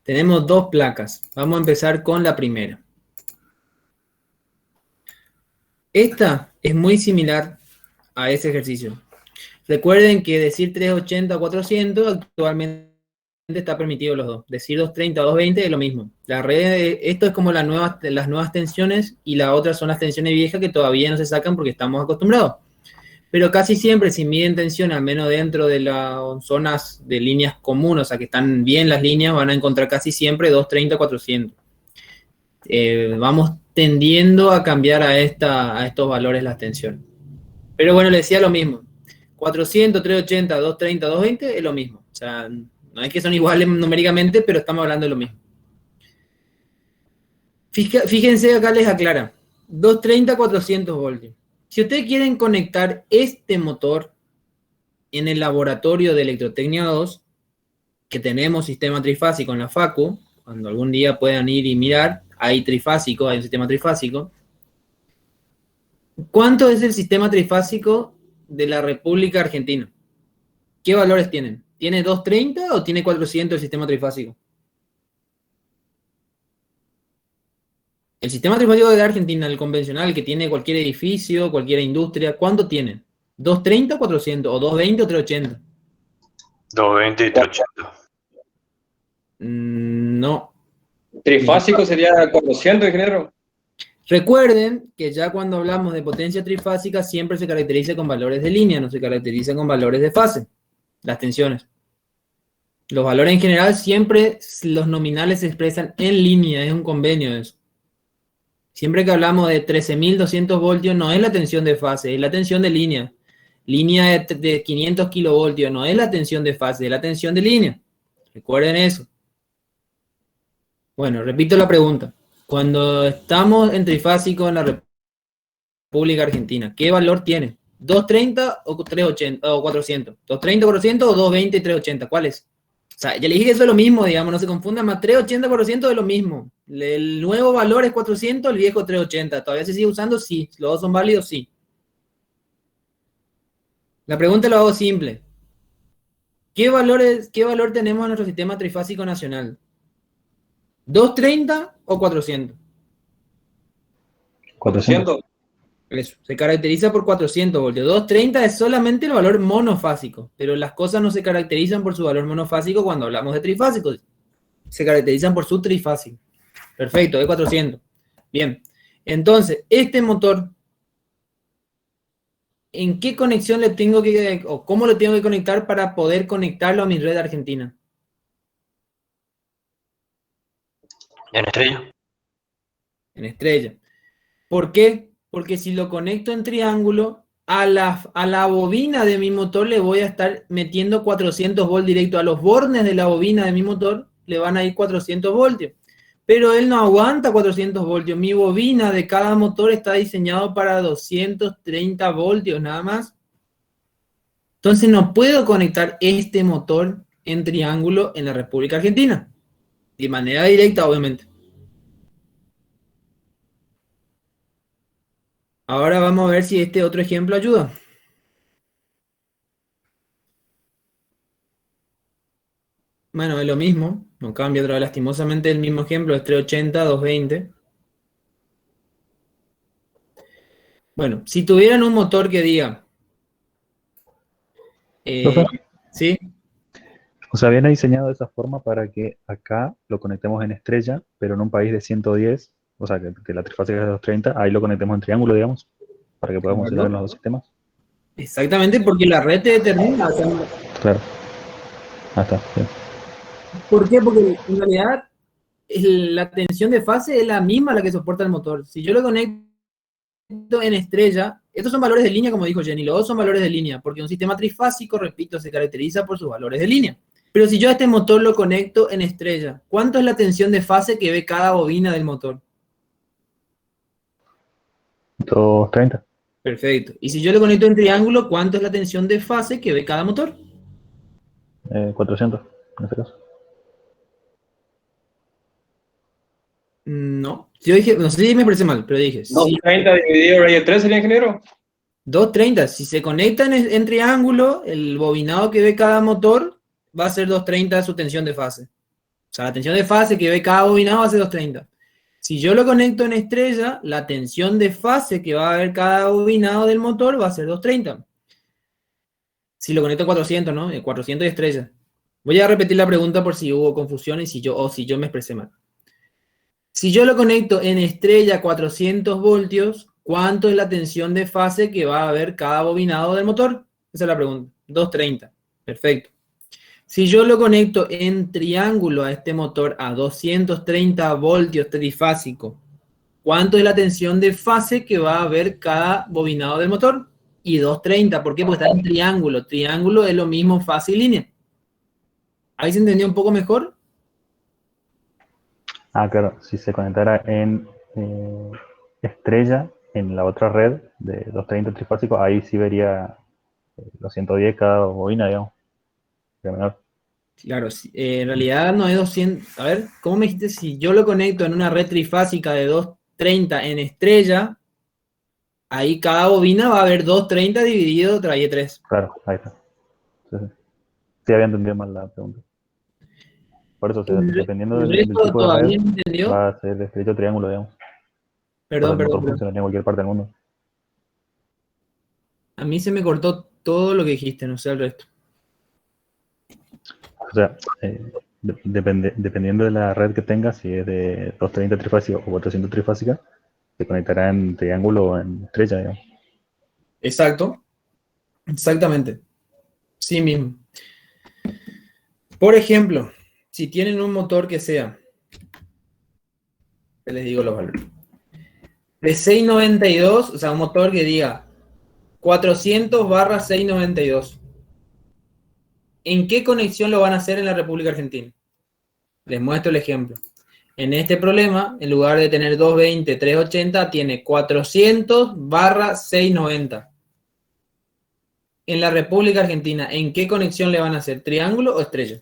Tenemos dos placas. Vamos a empezar con la primera. Esta es muy similar a ese ejercicio. Recuerden que decir 380 o 400 actualmente está permitido los dos. Decir 230 o 220 es lo mismo. La red, esto es como las nuevas tensiones y la otra son las tensiones viejas que todavía no se sacan porque estamos acostumbrados. Pero casi siempre, si miden tensión, al menos dentro de las zonas de líneas comunes, o sea, que están bien las líneas, van a encontrar casi siempre 230, 400. Vamos tendiendo a cambiar a estos valores las tensiones. Pero bueno, le decía lo mismo. 400, 380, 230, 220 es lo mismo. O sea, no es que son iguales numéricamente, pero estamos hablando de lo mismo. Fíjense, acá les aclara. 230, 400 voltios. Si ustedes quieren conectar este motor en el laboratorio de Electrotecnia 2, que tenemos sistema trifásico en la Facu, cuando algún día puedan ir y mirar, hay trifásico, hay un sistema trifásico. ¿Cuánto es el sistema trifásico de la República Argentina? ¿Qué valores tienen? ¿Tiene 230 o tiene 400 el sistema trifásico? El sistema trifásico de Argentina, el convencional, que tiene cualquier edificio, cualquier industria, ¿cuánto tiene? ¿230 o 400? ¿O 220 o 380? 220 y 380. No. Trifásico sería 400, ingeniero. Recuerden que ya cuando hablamos de potencia trifásica siempre se caracteriza con valores de línea, no se caracteriza con valores de fase, las tensiones. Los valores en general siempre, los nominales se expresan en línea, es un convenio eso. Siempre que hablamos de 13.200 voltios no es la tensión de fase, es la tensión de línea. Línea de 500 kilovoltios no es la tensión de fase, es la tensión de línea. Recuerden eso. Bueno, repito la pregunta. Cuando estamos en trifásico en la República Argentina, ¿qué valor tiene? ¿230 o 380 o 400? ¿230, 400 o 220 y 380? ¿Cuál es? O sea, ya le dije que eso es lo mismo, digamos, no se confundan más. 380 por ciento es lo mismo. El nuevo valor es 400, el viejo 380. ¿Todavía se sigue usando? Sí. ¿Los dos son válidos? Sí. La pregunta la hago simple. ¿Qué valor tenemos en nuestro sistema trifásico nacional? ¿230 o 400? 400. Eso, se caracteriza por 400 voltios. 230 es solamente el valor monofásico, pero las cosas no se caracterizan por su valor monofásico cuando hablamos de trifásicos. Se caracterizan por su trifásico. Perfecto, es 400. Bien, entonces, este motor, ¿en qué conexión le tengo que, o cómo lo tengo que conectar para poder conectarlo a mi red argentina? ¿En estrella? En estrella. ¿Por qué? Porque si lo conecto en triángulo, a la bobina de mi motor le voy a estar metiendo 400 volts directo. A los bornes de la bobina de mi motor le van a ir 400 voltios. Pero él no aguanta 400 voltios. Mi bobina de cada motor está diseñado para 230 voltios nada más. Entonces no puedo conectar este motor en triángulo en la República Argentina. De manera directa, obviamente. Ahora vamos a ver si este otro ejemplo ayuda. Bueno, es lo mismo, no cambia otra vez, lastimosamente el mismo ejemplo, es 380, 220. Bueno, si tuvieran un motor que diga... ¿sí? O sea, viene diseñado de esa forma para que acá lo conectemos en estrella, pero en un país de 110, o sea, que la trifásica es de 230, ahí lo conectemos en triángulo, digamos, para que podamos funcionar en los dos sistemas. Exactamente, porque la red te determina. O sea, Claro. Ah, está, bien. ¿por qué? Porque en realidad la tensión de fase es la misma la que soporta el motor. Si yo lo conecto en estrella, estos son valores de línea, como dijo Jenny, los dos son valores de línea, porque un sistema trifásico, repito, se caracteriza por sus valores de línea. Pero si yo a este motor lo conecto en estrella, ¿cuánto es la tensión de fase que ve cada bobina del motor? 230. Perfecto. Y si yo lo conecto en triángulo, ¿cuánto es la tensión de fase que ve cada motor? 400, en este caso. No. Yo dije, no sé si me expresé mal, pero dije... 230 dividido raíz de 3 sería, ingeniero. 230. Si se conecta en triángulo, el bobinado que ve cada motor va a ser 230 su tensión de fase. O sea, la tensión de fase que ve cada bobinado va a ser 230. Si yo lo conecto en estrella, la tensión de fase que va a ver cada bobinado del motor va a ser 230. Si lo conecto a 400, ¿no? 400 de estrella. Voy a repetir la pregunta por si hubo confusión y si yo me expresé mal. Si yo lo conecto en estrella 400 voltios, ¿cuánto es la tensión de fase que va a haber cada bobinado del motor? Esa es la pregunta. 230. Perfecto. Si yo lo conecto en triángulo a este motor a 230 voltios trifásico, ¿cuánto es la tensión de fase que va a haber cada bobinado del motor? Y 230. ¿Por qué? Porque está en triángulo. Triángulo es lo mismo fase y línea. ¿Ahí se entendió un poco mejor? Ah, claro, si se conectara en estrella, en la otra red de 230 trifásicos, ahí sí vería los 110 cada bobina, digamos. Sería menor. Claro, en realidad no es 200. A ver, ¿cómo me dijiste? Si yo lo conecto en una red trifásica de 230 en estrella, ahí cada bobina va a haber 230 dividido trae 3. Claro, ahí está. Sí, sí. Sí, había entendido mal la pregunta. Por eso, dependiendo ¿El del resto tipo de todavía red, no entendió? va a ser estrecho o triángulo, digamos. Pero Perdón, el motor perdón. funcionaría en cualquier parte del mundo. A mí se me cortó todo lo que dijiste, no sé el resto. O sea, dependiendo de la red que tengas, si es de 230 trifásica o 400 trifásica, se conectará en triángulo o en estrella, digamos. Exacto. Exactamente. Sí mismo. Por ejemplo, si tienen un motor que sea, les digo los valores, de 692, o sea, un motor que diga 400/692. ¿En qué conexión lo van a hacer en la República Argentina? Les muestro el ejemplo. En este problema, en lugar de tener 220, 380, tiene 400/690. En la República Argentina, ¿en qué conexión le van a hacer? ¿Triángulo o estrella?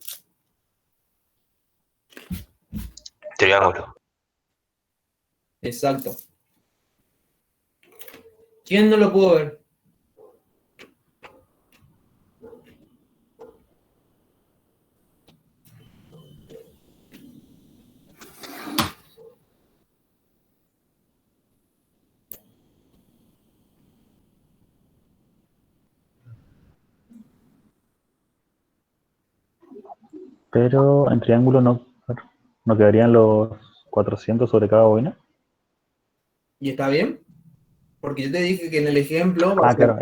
Triángulo. Exacto. ¿Quién no lo pudo ver? Pero en triángulo no quedarían los 400 sobre cada bobina. ¿Y está bien? Porque yo te dije que en el ejemplo... Ah, claro,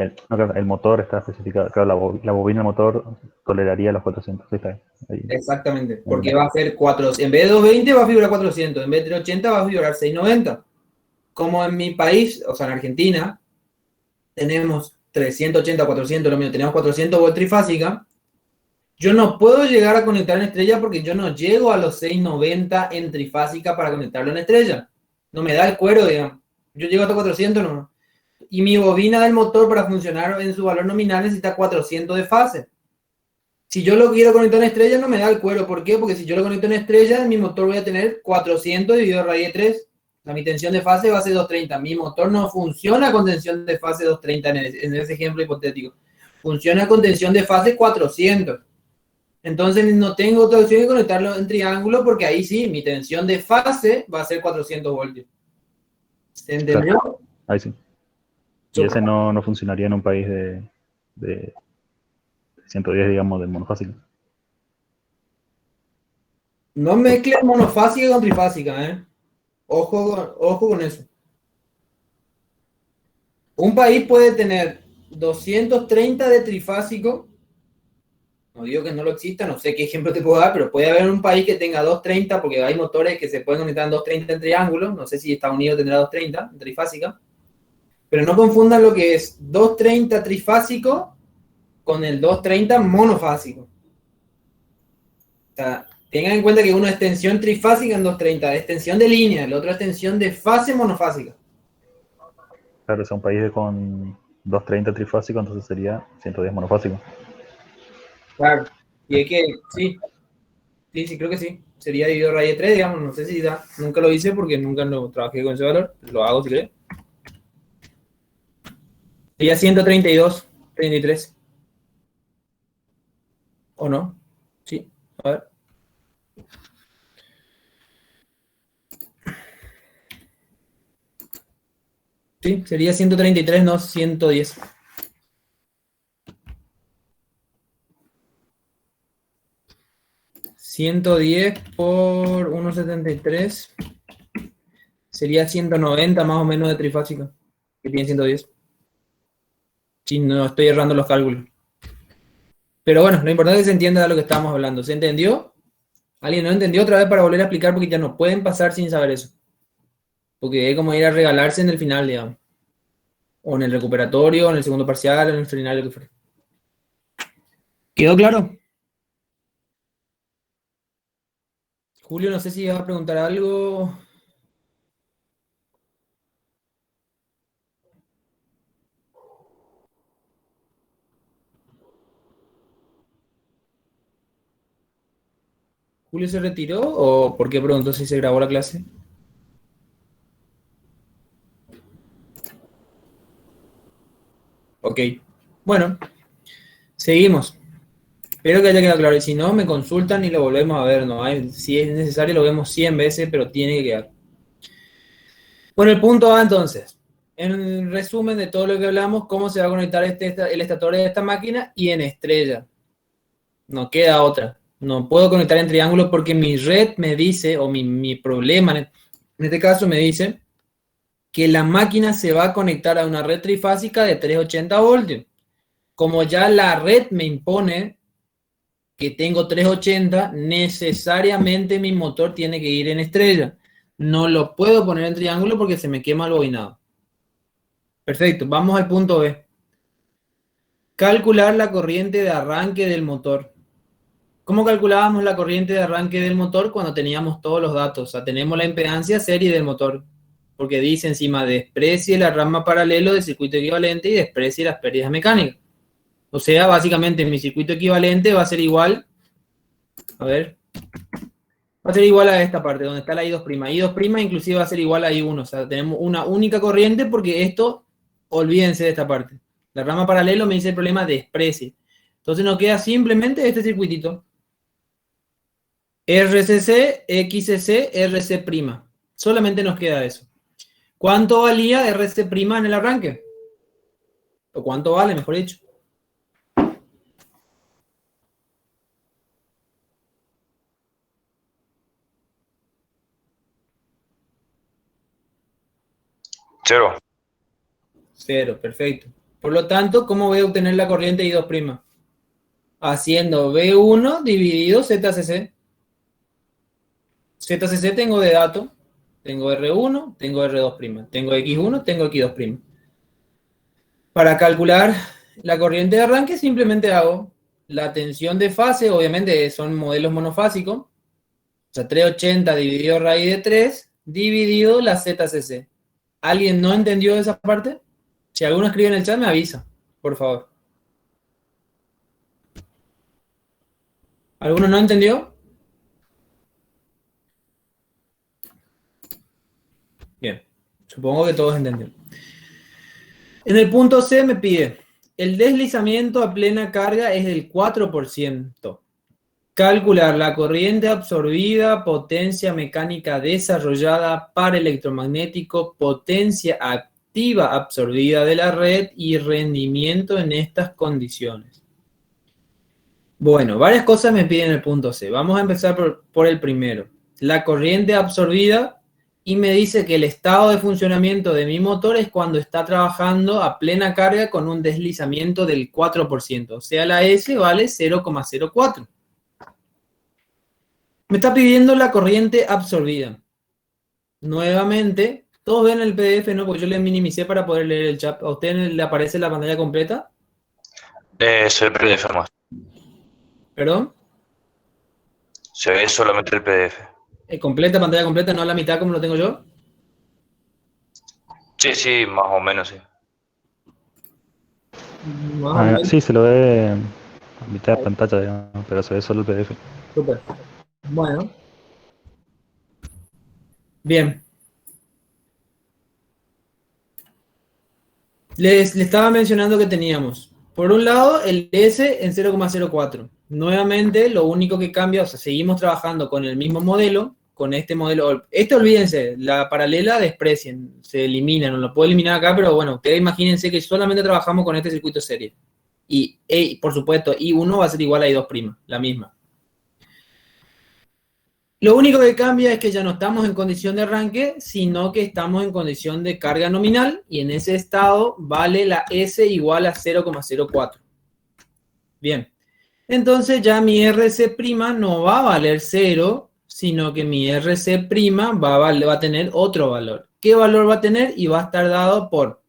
el motor está especificado. Claro, la bobina del motor toleraría los 400. Sí, está bien. Ahí. Exactamente, porque va a ser 400. En vez de 220 va a figurar 400, en vez de 380 va a figurar 690. Como en mi país, o sea, en Argentina, tenemos 380, 400, lo mismo, tenemos 400 volt trifásica. Yo no puedo llegar a conectar en estrella porque yo no llego a los 690 en trifásica para conectarlo en estrella. No me da el cuero, digamos. Yo llego hasta 400 no. Y mi bobina del motor para funcionar en su valor nominal necesita 400 de fase. Si yo lo quiero conectar en estrella no me da el cuero. ¿Por qué? Porque si yo lo conecto en estrella, en mi motor voy a tener 400 dividido raíz de 3. Mi tensión de fase va a ser 230. Mi motor no funciona con tensión de fase 230 en ese ejemplo hipotético. Funciona con tensión de fase 400. Entonces no tengo otra opción que conectarlo en triángulo porque ahí sí, mi tensión de fase va a ser 400 voltios. ¿Se entendió? Claro, ahí sí. Y ese no funcionaría en un país de 110, digamos, del monofásico. No mezcles monofásica con trifásica, ¿eh? Ojo con eso. Un país puede tener 230 de trifásico. No digo que no lo exista, no sé qué ejemplo te puedo dar, pero puede haber un país que tenga 230, porque hay motores que se pueden conectar en 230 en triángulo. No sé si Estados Unidos tendrá 230 en trifásica. Pero no confundan lo que es 230 trifásico con el 230 monofásico. O sea, tengan en cuenta que uno es tensión trifásica en 230, es tensión de línea, el otro es tensión de fase monofásica. Claro, es un país con 230 trifásico, entonces sería 110 monofásico. Claro, y es que sí, creo que sí. Sería dividido raíz de 3, digamos, no sé si da. Nunca lo hice porque nunca lo trabajé con ese valor, lo hago si querés. Sería 132, 33. ¿O no? Sí, a ver. Sí, sería 133, no 110. 110 por 1,73 sería 190 más o menos de trifásica, que tiene 110. Si no estoy errando los cálculos. Pero bueno, lo importante es que se entienda de lo que estamos hablando. ¿Se entendió? ¿Alguien no entendió? Otra vez para volver a explicar, porque ya no pueden pasar sin saber eso. Porque es como ir a regalarse en el final, digamos. O en el recuperatorio, o en el segundo parcial, o en el final, lo que fuera. ¿Quedó claro? Julio, no sé si vas a preguntar algo. ¿Julio se retiró o por qué preguntó si se grabó la clase? Ok. Bueno, seguimos. Espero que haya quedado claro. Y si no, me consultan y lo volvemos a ver. ¿No? Si es necesario, lo vemos 100 veces, pero tiene que quedar. Bueno, el punto A entonces. En resumen de todo lo que hablamos, cómo se va a conectar el estator de esta máquina y en estrella. No queda otra. No puedo conectar en triángulo porque mi red me dice, o mi problema en este caso me dice, que la máquina se va a conectar a una red trifásica de 380 voltios. Como ya la red me impone que tengo 380, necesariamente mi motor tiene que ir en estrella. No lo puedo poner en triángulo porque se me quema el bobinado. Perfecto, vamos al punto B. Calcular la corriente de arranque del motor. ¿Cómo calculábamos la corriente de arranque del motor cuando teníamos todos los datos? O sea, tenemos la impedancia serie del motor, porque dice encima desprecie la rama paralelo del circuito equivalente y desprecie las pérdidas mecánicas. O sea, básicamente mi circuito equivalente va a ser igual, a ver, va a ser igual a esta parte, donde está la I2'. I2' inclusive va a ser igual a I1, o sea, tenemos una única corriente porque esto, olvídense de esta parte. La rama paralelo me dice el problema desprecie. Entonces nos queda simplemente este circuitito. RCC, XCC, RC'. Solamente nos queda eso. ¿Cuánto valía RC' en el arranque? ¿O cuánto vale, mejor dicho? Cero. Cero, perfecto. Por lo tanto, ¿cómo voy a obtener la corriente I2'? Haciendo V1 dividido ZCC. ZCC tengo de dato, tengo R1, tengo R2', tengo X1, tengo X2'. Para calcular la corriente de arranque simplemente hago la tensión de fase, obviamente son modelos monofásicos, o sea, 380 dividido raíz de 3, dividido la ZCC. ¿Alguien no entendió esa parte? Si alguno escribe en el chat me avisa, por favor. ¿Alguno no entendió? Bien, supongo que todos entendieron. En el punto C me pide, el deslizamiento a plena carga es del 4%. Calcular la corriente absorbida, potencia mecánica desarrollada, par electromagnético, potencia activa absorbida de la red y rendimiento en estas condiciones. Bueno, varias cosas me piden el punto C. Vamos a empezar por el primero. La corriente absorbida. Y me dice que el estado de funcionamiento de mi motor es cuando está trabajando a plena carga con un deslizamiento del 4%. O sea, la S vale 0,04. Me está pidiendo la corriente absorbida. Nuevamente, todos ven el PDF, ¿no? Porque yo le minimicé para poder leer el chat. ¿A usted le aparece la pantalla completa? Se ve el PDF más. ¿Perdón? Se ve solamente el PDF. Completa, pantalla completa, no a la mitad como lo tengo yo. Sí, más o menos, sí. Sí, se lo ve a mitad de pantalla, digamos, pero se ve solo el PDF. Súper. Bueno. Bien. Les estaba mencionando que teníamos, por un lado, el S en 0,04. Nuevamente, lo único que cambia, o sea, seguimos trabajando con el mismo modelo, con este modelo. Olvídense, la paralela desprecien, se elimina, no lo puedo eliminar acá, pero bueno, ustedes imagínense que solamente trabajamos con este circuito serie. Y por supuesto, I1 va a ser igual a I2', la misma. Lo único que cambia es que ya no estamos en condición de arranque, sino que estamos en condición de carga nominal, y en ese estado vale la S igual a 0,04. Bien, entonces ya mi RC' no va a valer 0, sino que mi RC' va a tener otro valor. ¿Qué valor va a tener? Y va a estar dado por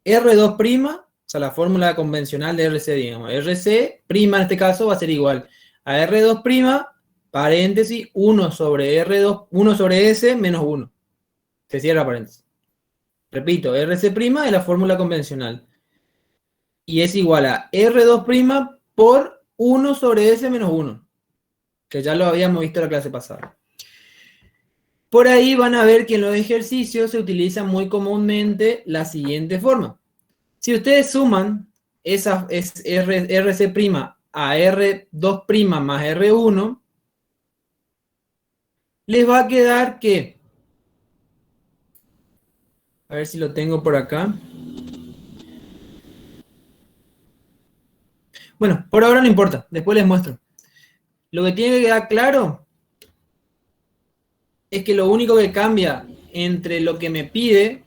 R2', o sea, la fórmula convencional de RC, digamos. RC' en este caso va a ser igual a R2', paréntesis, 1 sobre R2, 1 sobre S menos 1. Se cierra paréntesis. Repito, RC' es la fórmula convencional. Y es igual a R2' por 1 sobre S menos 1. Que ya lo habíamos visto en la clase pasada. Por ahí van a ver que en los ejercicios se utiliza muy comúnmente la siguiente forma. Si ustedes suman esa RC' a R2' más R1, les va a quedar que, a ver si lo tengo por acá. Bueno, por ahora no importa, después les muestro. Lo que tiene que quedar claro es que lo único que cambia entre lo que me pide,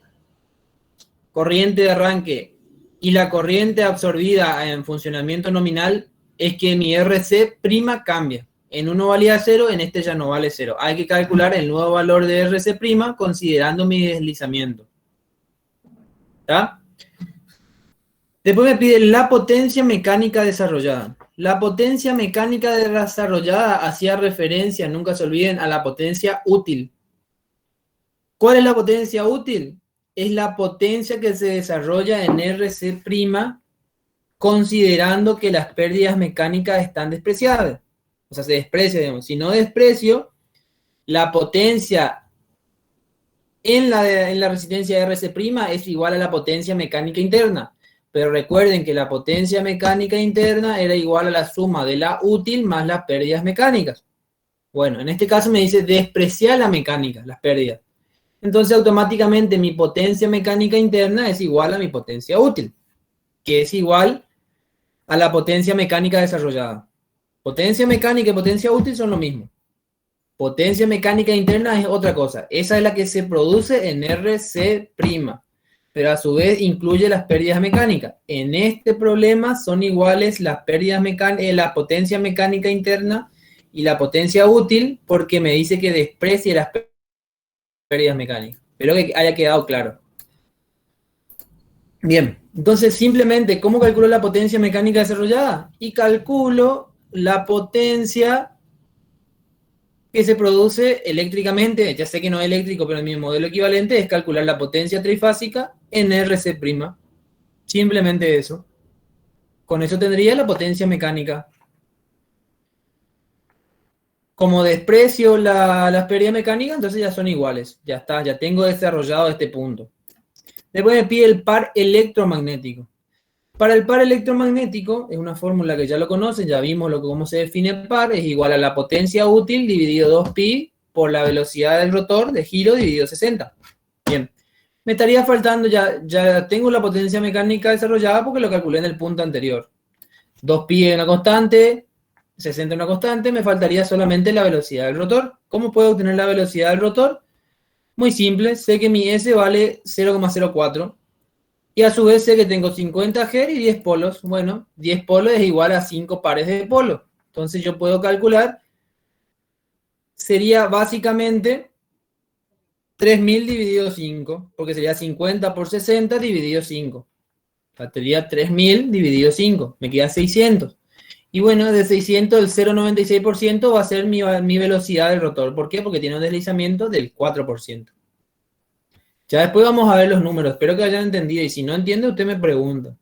corriente de arranque, y la corriente absorbida en funcionamiento nominal, es que mi RC' cambia. En uno valía 0, en este ya no vale 0. Hay que calcular el nuevo valor de RC' considerando mi deslizamiento. ¿Está? Después me pide la potencia mecánica desarrollada. La potencia mecánica desarrollada hacía referencia, nunca se olviden, a la potencia útil. ¿Cuál es la potencia útil? Es la potencia que se desarrolla en RC', considerando que las pérdidas mecánicas están despreciadas. O sea, se desprecia, digamos. Si no desprecio, la potencia en la resistencia de RC' es igual a la potencia mecánica interna. Pero recuerden que la potencia mecánica interna era igual a la suma de la útil más las pérdidas mecánicas. Bueno, en este caso me dice despreciar la mecánica, las pérdidas. Entonces automáticamente mi potencia mecánica interna es igual a mi potencia útil, que es igual a la potencia mecánica desarrollada. Potencia mecánica y potencia útil son lo mismo. Potencia mecánica interna es otra cosa. Esa es la que se produce en RC', pero a su vez incluye las pérdidas mecánicas. En este problema son iguales las pérdidas mecánicas, la potencia mecánica interna y la potencia útil, porque me dice que desprecie las pérdidas mecánicas. Espero que haya quedado claro. Bien, entonces simplemente, ¿cómo calculo la potencia mecánica desarrollada? Y calculo la potencia que se produce eléctricamente. Ya sé que no es eléctrico, pero mi modelo equivalente es calcular la potencia trifásica en RC'. Simplemente eso. Con eso tendría la potencia mecánica. Como desprecio las pérdidas mecánicas, entonces ya son iguales. Ya está, ya tengo desarrollado este punto. Después me pide el par electromagnético. Para el par electromagnético, es una fórmula que ya lo conocen, ya vimos cómo se define el par, es igual a la potencia útil dividido 2pi por la velocidad del rotor de giro dividido 60. Bien, me estaría faltando, ya tengo la potencia mecánica desarrollada porque lo calculé en el punto anterior. 2pi es una constante, 60 es una constante, me faltaría solamente la velocidad del rotor. ¿Cómo puedo obtener la velocidad del rotor? Muy simple, sé que mi S vale 0,04. Y a su vez sé que tengo 50 Hz y 10 polos. Bueno, 10 polos es igual a 5 pares de polos. Entonces yo puedo calcular, sería básicamente 3000 dividido 5, porque sería 50 por 60 dividido 5. Sería 3000 dividido 5, me queda 600. Y bueno, de 600 el 0,96% va a ser mi velocidad del rotor. ¿Por qué? Porque tiene un deslizamiento del 4%. Ya después vamos a ver los números, espero que hayan entendido, y si no entiende usted me pregunta.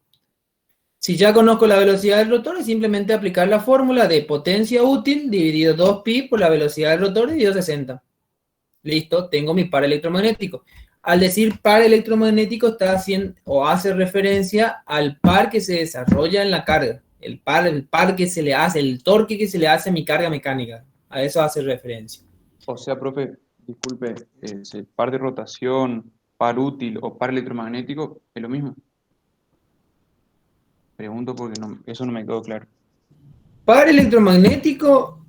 Si ya conozco la velocidad del rotor, es simplemente aplicar la fórmula de potencia útil dividido 2pi por la velocidad del rotor dividido 60. Listo, tengo mi par electromagnético. Al decir par electromagnético está haciendo o hace referencia al par que se desarrolla en la carga. El par que se le hace, el torque que se le hace a mi carga mecánica. A eso hace referencia. O sea, profe, disculpe, el par de rotación, par útil o par electromagnético es lo mismo. Pregunto porque eso no me quedó claro. Par electromagnético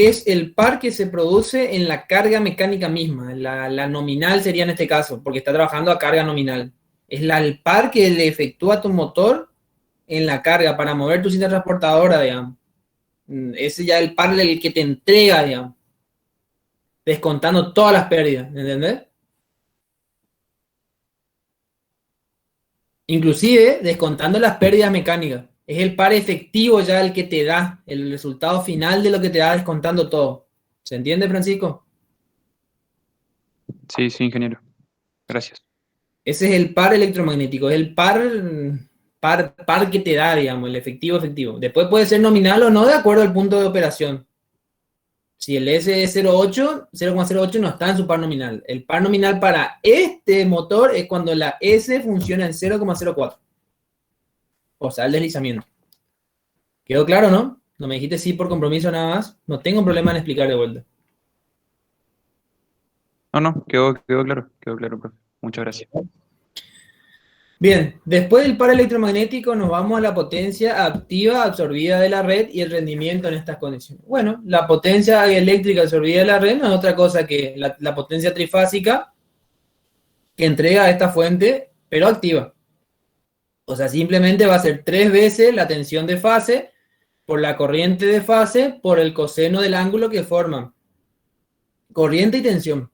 es el par que se produce en la carga mecánica misma. La nominal sería en este caso, porque está trabajando a carga nominal. Es el par que le efectúa tu motor en la carga para mover tu cinta transportadora, digamos. Ese ya es el par el que te entrega, digamos. Descontando todas las pérdidas, ¿entendés? Inclusive descontando las pérdidas mecánicas. Es el par efectivo ya el que te da el resultado final de lo que te da descontando todo. ¿Se entiende, Francisco? Sí, sí, ingeniero. Gracias. Ese es el par electromagnético, es el par que te da, digamos, el efectivo. Después puede ser nominal o no de acuerdo al punto de operación. Si el S es 0,08 no está en su par nominal. El par nominal para este motor es cuando la S funciona en 0,04. O sea, el deslizamiento. ¿Quedó claro, no? No me dijiste sí por compromiso nada más. No tengo problema en explicar de vuelta. No, quedó claro, profe. Muchas gracias. Bien, después del par electromagnético nos vamos a la potencia activa absorbida de la red y el rendimiento en estas condiciones. Bueno, la potencia eléctrica absorbida de la red no es otra cosa que la potencia trifásica que entrega a esta fuente, pero activa. O sea, simplemente va a ser 3 veces la tensión de fase por la corriente de fase por el coseno del ángulo que forman. Corriente y tensión.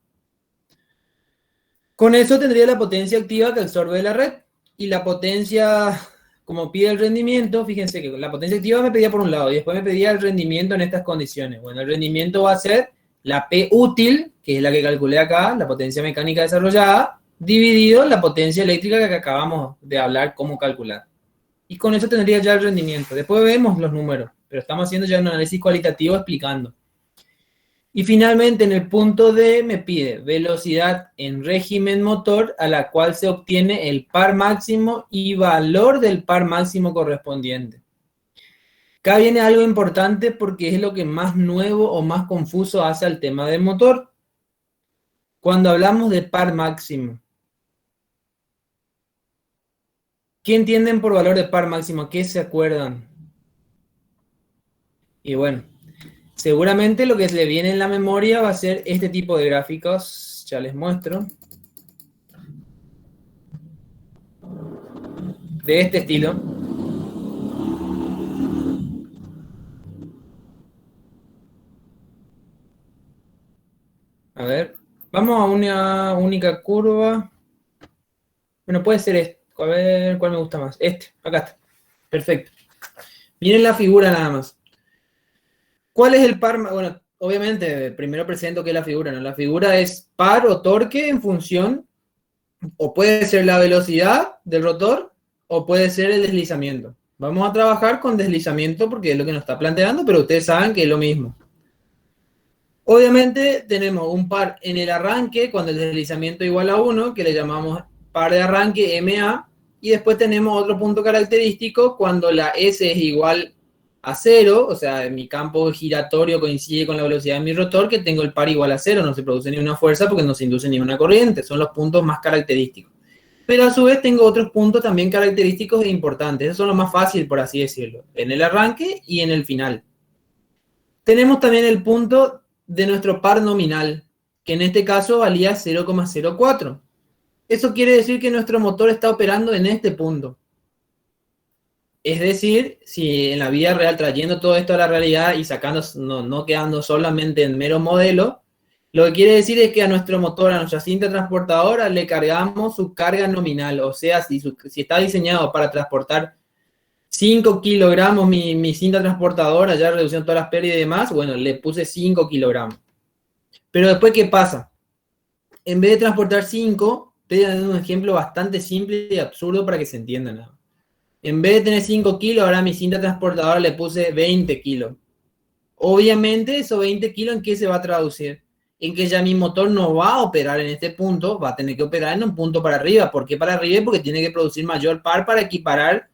Con eso tendría la potencia activa que absorbe la red. Y la potencia, como pide el rendimiento, fíjense que la potencia activa me pedía por un lado y después me pedía el rendimiento en estas condiciones. Bueno, el rendimiento va a ser la P útil, que es la que calculé acá, la potencia mecánica desarrollada, dividido la potencia eléctrica que acabamos de hablar cómo calcular. Y con eso tendría ya el rendimiento. Después vemos los números, pero estamos haciendo ya un análisis cualitativo explicando. Y finalmente en el punto D me pide velocidad en régimen motor a la cual se obtiene el par máximo y valor del par máximo correspondiente. Acá viene algo importante porque es lo que más nuevo o más confuso hace al tema del motor. Cuando hablamos de par máximo, ¿qué entienden por valor de par máximo? ¿A qué se acuerdan? Y bueno, seguramente lo que se le viene en la memoria va a ser este tipo de gráficos. Ya les muestro. De este estilo. A ver. Vamos a una única curva. Bueno, puede ser este. A ver cuál me gusta más. Este. Acá está. Perfecto. Miren la figura nada más. ¿Cuál es el par? Bueno, obviamente, primero presento qué es la figura, ¿no? La figura es par o torque en función, o puede ser la velocidad del rotor, o puede ser el deslizamiento. Vamos a trabajar con deslizamiento porque es lo que nos está planteando, pero ustedes saben que es lo mismo. Obviamente, tenemos un par en el arranque, cuando el deslizamiento es igual a 1, que le llamamos par de arranque, MA, y después tenemos otro punto característico cuando la S es igual a 0, o sea, mi campo giratorio coincide con la velocidad de mi rotor, que tengo el par igual a 0, no se produce ni una fuerza porque no se induce ni una corriente, son los puntos más característicos. Pero a su vez tengo otros puntos también característicos e importantes, esos son los más fáciles, por así decirlo, en el arranque y en el final. Tenemos también el punto de nuestro par nominal, que en este caso valía 0,04. Eso quiere decir que nuestro motor está operando en este punto. Es decir, si en la vida real, trayendo todo esto a la realidad y sacando, no quedando solamente en mero modelo, lo que quiere decir es que a nuestro motor, a nuestra cinta transportadora, le cargamos su carga nominal. O sea, si está diseñado para transportar 5 kilogramos mi cinta transportadora, ya reduciendo todas las pérdidas y demás, bueno, le puse 5 kilogramos. Pero después, ¿qué pasa? En vez de transportar 5, estoy dando un ejemplo bastante simple y absurdo para que se entienda nada. En vez de tener 5 kilos, ahora a mi cinta transportadora le puse 20 kilos. Obviamente, esos 20 kilos, ¿en qué se va a traducir? En que ya mi motor no va a operar en este punto, va a tener que operar en un punto para arriba. ¿Por qué para arriba? Porque tiene que producir mayor par para equiparar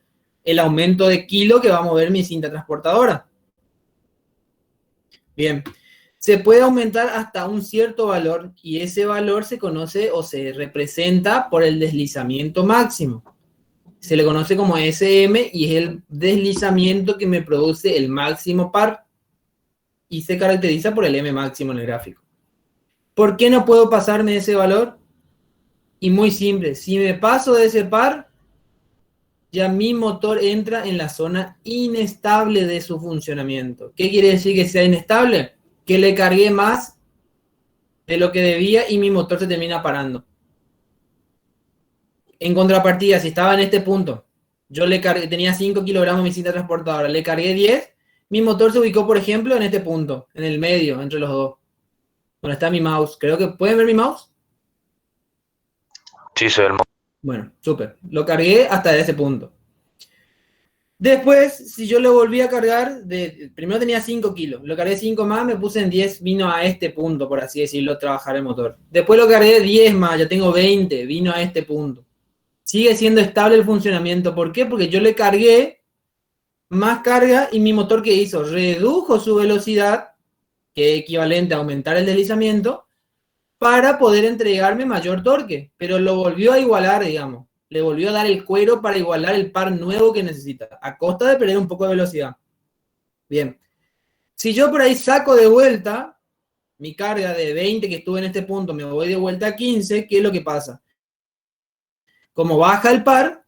el aumento de kilo que va a mover mi cinta transportadora. Bien, se puede aumentar hasta un cierto valor y ese valor se conoce o se representa por el deslizamiento máximo. Se le conoce como SM y es el deslizamiento que me produce el máximo par. y se caracteriza por el M máximo en el gráfico. ¿Por qué no puedo pasarme ese valor? Y muy simple, si me paso de ese par, ya mi motor entra en la zona inestable de su funcionamiento. ¿Qué quiere decir que sea inestable? Que le cargué más de lo que debía y mi motor se termina parando. En contrapartida, si estaba en este punto, yo le cargué, tenía 5 kilogramos mi cinta transportadora, le cargué 10, mi motor se ubicó, por ejemplo, en este punto, en el medio, entre los dos. Donde está mi mouse. Creo que, ¿pueden ver mi mouse? Sí, se ve el mouse. Bueno, súper. Lo cargué hasta ese punto. Después, si yo lo volví a cargar, primero tenía 5 kilos, lo cargué 5 más, me puse en 10, vino a este punto, por así decirlo, trabajar el motor. Después lo cargué 10 más, ya tengo 20, vino a este punto. Sigue siendo estable el funcionamiento. ¿Por qué? Porque yo le cargué más carga y mi motor, ¿qué hizo? Redujo su velocidad, que es equivalente a aumentar el deslizamiento, para poder entregarme mayor torque, pero lo volvió a igualar, digamos. Le volvió a dar el cuero para igualar el par nuevo que necesita, a costa de perder un poco de velocidad. Bien. Si yo por ahí saco de vuelta mi carga de 20 que estuve en este punto, me voy de vuelta a 15, ¿qué es lo que pasa? Como baja el par,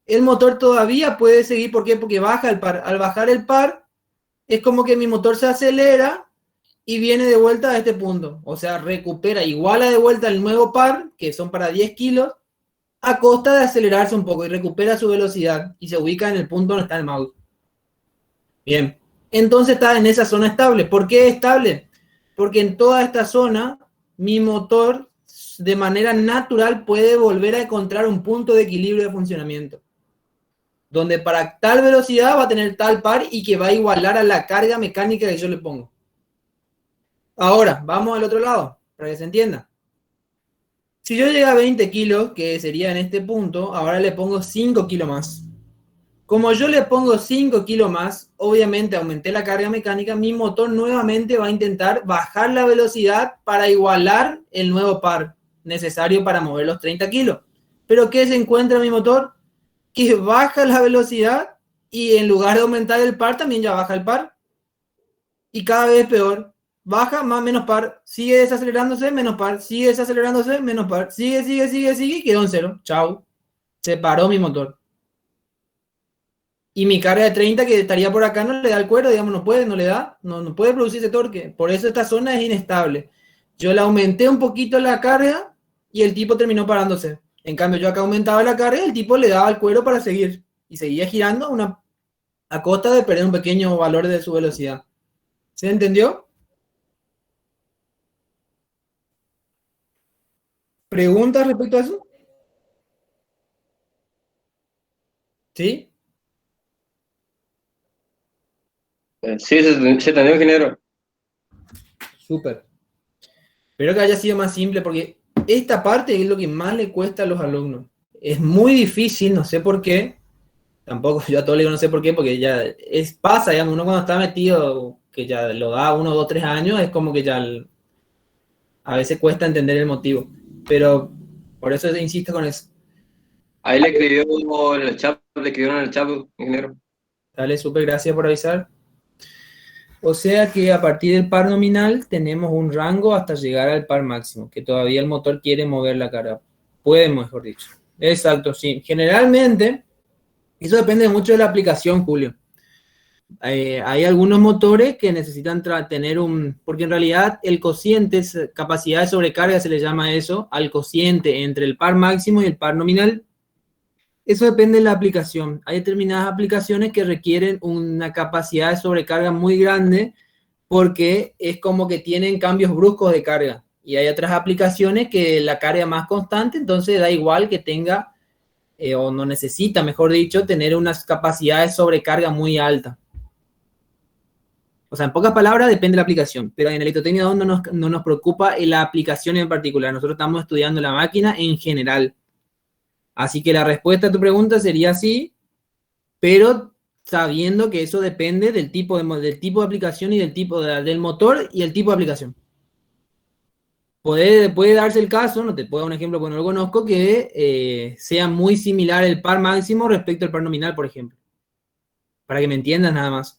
el motor todavía puede seguir. ¿Por qué? Porque baja el par. Al bajar el par, es como que mi motor se acelera y viene de vuelta a este punto. O sea, recupera, iguala de vuelta el nuevo par, que son para 10 kilos, a costa de acelerarse un poco y recupera su velocidad y se ubica en el punto donde está el mouse. Bien, entonces está en esa zona estable. ¿Por qué estable? Porque en toda esta zona mi motor de manera natural puede volver a encontrar un punto de equilibrio de funcionamiento, donde para tal velocidad va a tener tal par y que va a igualar a la carga mecánica que yo le pongo. Ahora, vamos al otro lado, para que se entienda. Si yo llego a 20 kilos, que sería en este punto, ahora le pongo 5 kilos más. Como yo le pongo 5 kilos más, obviamente aumenté la carga mecánica, mi motor nuevamente va a intentar bajar la velocidad para igualar el nuevo par necesario para mover los 30 kilos. ¿Pero qué se encuentra mi motor? Que baja la velocidad y en lugar de aumentar el par, también ya baja el par. Y cada vez peor. Baja, más, menos par, sigue desacelerándose, menos par, sigue desacelerándose, menos par, sigue, y quedó en cero. Chau. Se paró mi motor. Y mi carga de 30 que estaría por acá no le da el cuero, digamos, no puede, no le da, no puede producir ese torque. Por eso esta zona es inestable. Yo le aumenté un poquito la carga y el tipo terminó parándose. En cambio, yo acá aumentaba la carga y el tipo le daba el cuero para seguir. Y seguía girando a costa de perder un pequeño valor de su velocidad. ¿Se entendió? ¿Preguntas respecto a eso? ¿Sí? Sí, se entendió, ingeniero. Súper. Espero que haya sido más simple porque esta parte es lo que más le cuesta a los alumnos. Es muy difícil, no sé por qué. Tampoco, yo a todos les digo no sé por qué, porque ya pasa, digamos, uno cuando está metido, que ya lo da 1, 2, 3 años, es como que ya a veces cuesta entender el motivo. Pero por eso insisto con eso. Ahí le escribieron en el chat, ingeniero. Dale, súper, gracias por avisar. O sea que a partir del par nominal tenemos un rango hasta llegar al par máximo, que todavía el motor quiere mover la carga. Puede, mejor dicho. Exacto, sí. Generalmente, eso depende mucho de la aplicación, Julio. Hay algunos motores que necesitan tener porque en realidad el cociente, capacidad de sobrecarga se le llama eso, al cociente entre el par máximo y el par nominal. Eso depende de la aplicación. Hay determinadas aplicaciones que requieren una capacidad de sobrecarga muy grande porque es como que tienen cambios bruscos de carga. Y hay otras aplicaciones que la carga es más constante, entonces da igual que tenga, o no necesita, mejor dicho, tener unas capacidades de sobrecarga muy altas. O sea, en pocas palabras, depende de la aplicación. Pero en Electrotecnia 2 no nos preocupa la aplicación en particular. Nosotros estamos estudiando la máquina en general. Así que la respuesta a tu pregunta sería sí, pero sabiendo que eso depende del tipo de aplicación y del tipo del motor y el tipo de aplicación. Puede darse el caso, no te puedo dar un ejemplo porque no lo conozco, que sea muy similar el par máximo respecto al par nominal, por ejemplo. Para que me entiendas nada más.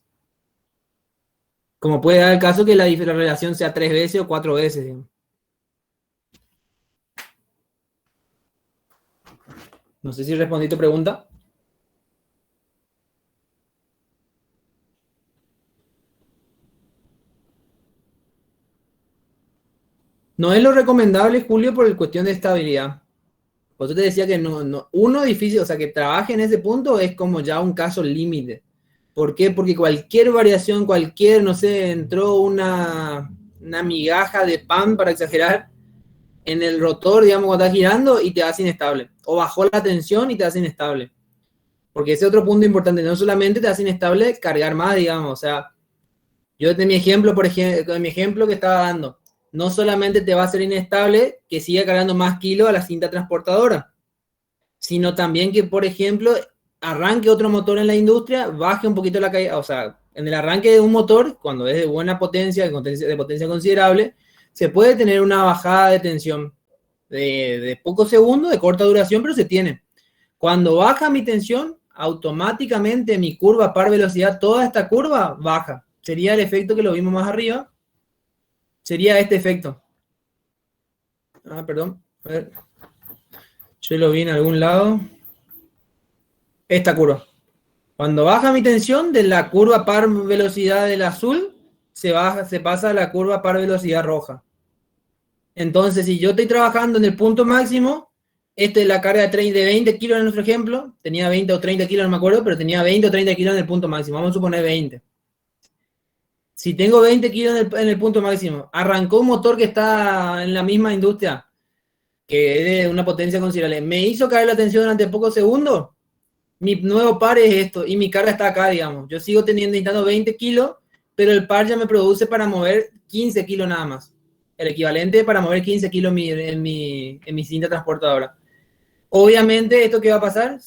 Como puede dar el caso que la relación sea 3 veces o 4 veces, digamos. No sé si respondí tu pregunta. No es lo recomendable, Julio, por el cuestión de estabilidad. Por eso te decía que uno difícil, o sea, que trabaje en ese punto es como ya un caso límite. ¿Por qué? Porque cualquier variación, no sé, entró una migaja de pan, para exagerar, en el rotor, digamos, cuando estás girando y te hace inestable. O bajó la tensión y te hace inestable. Porque ese es otro punto importante. No solamente te hace inestable cargar más, digamos. O sea, yo de mi ejemplo, que estaba dando, no solamente te va a hacer inestable que siga cargando más kilos a la cinta transportadora, sino también que, por ejemplo, arranque otro motor en la industria, baje un poquito la caída. O sea, en el arranque de un motor, cuando es de buena potencia, de potencia considerable, se puede tener una bajada de tensión de pocos segundos, de corta duración, pero se tiene. Cuando baja mi tensión, automáticamente mi curva par velocidad, toda esta curva baja. Sería el efecto que lo vimos más arriba. Sería este efecto. Perdón. A ver. Yo lo vi en algún lado. Esta curva. Cuando baja mi tensión, de la curva par velocidad del azul, se pasa a la curva par velocidad roja. Entonces, si yo estoy trabajando en el punto máximo, esta es la carga de 20 kilos en nuestro ejemplo. Tenía 20 o 30 kilos, no me acuerdo, pero tenía 20 o 30 kilos en el punto máximo. Vamos a suponer 20. Si tengo 20 kilos en el punto máximo, arrancó un motor que está en la misma industria, que es de una potencia considerable, me hizo caer la tensión durante pocos segundos, mi nuevo par es esto, y mi carga está acá, digamos. Yo sigo necesitando 20 kilos, pero el par ya me produce para mover 15 kilos nada más. El equivalente para mover 15 kilos en mi cinta transportadora. Obviamente, ¿esto qué va a pasar?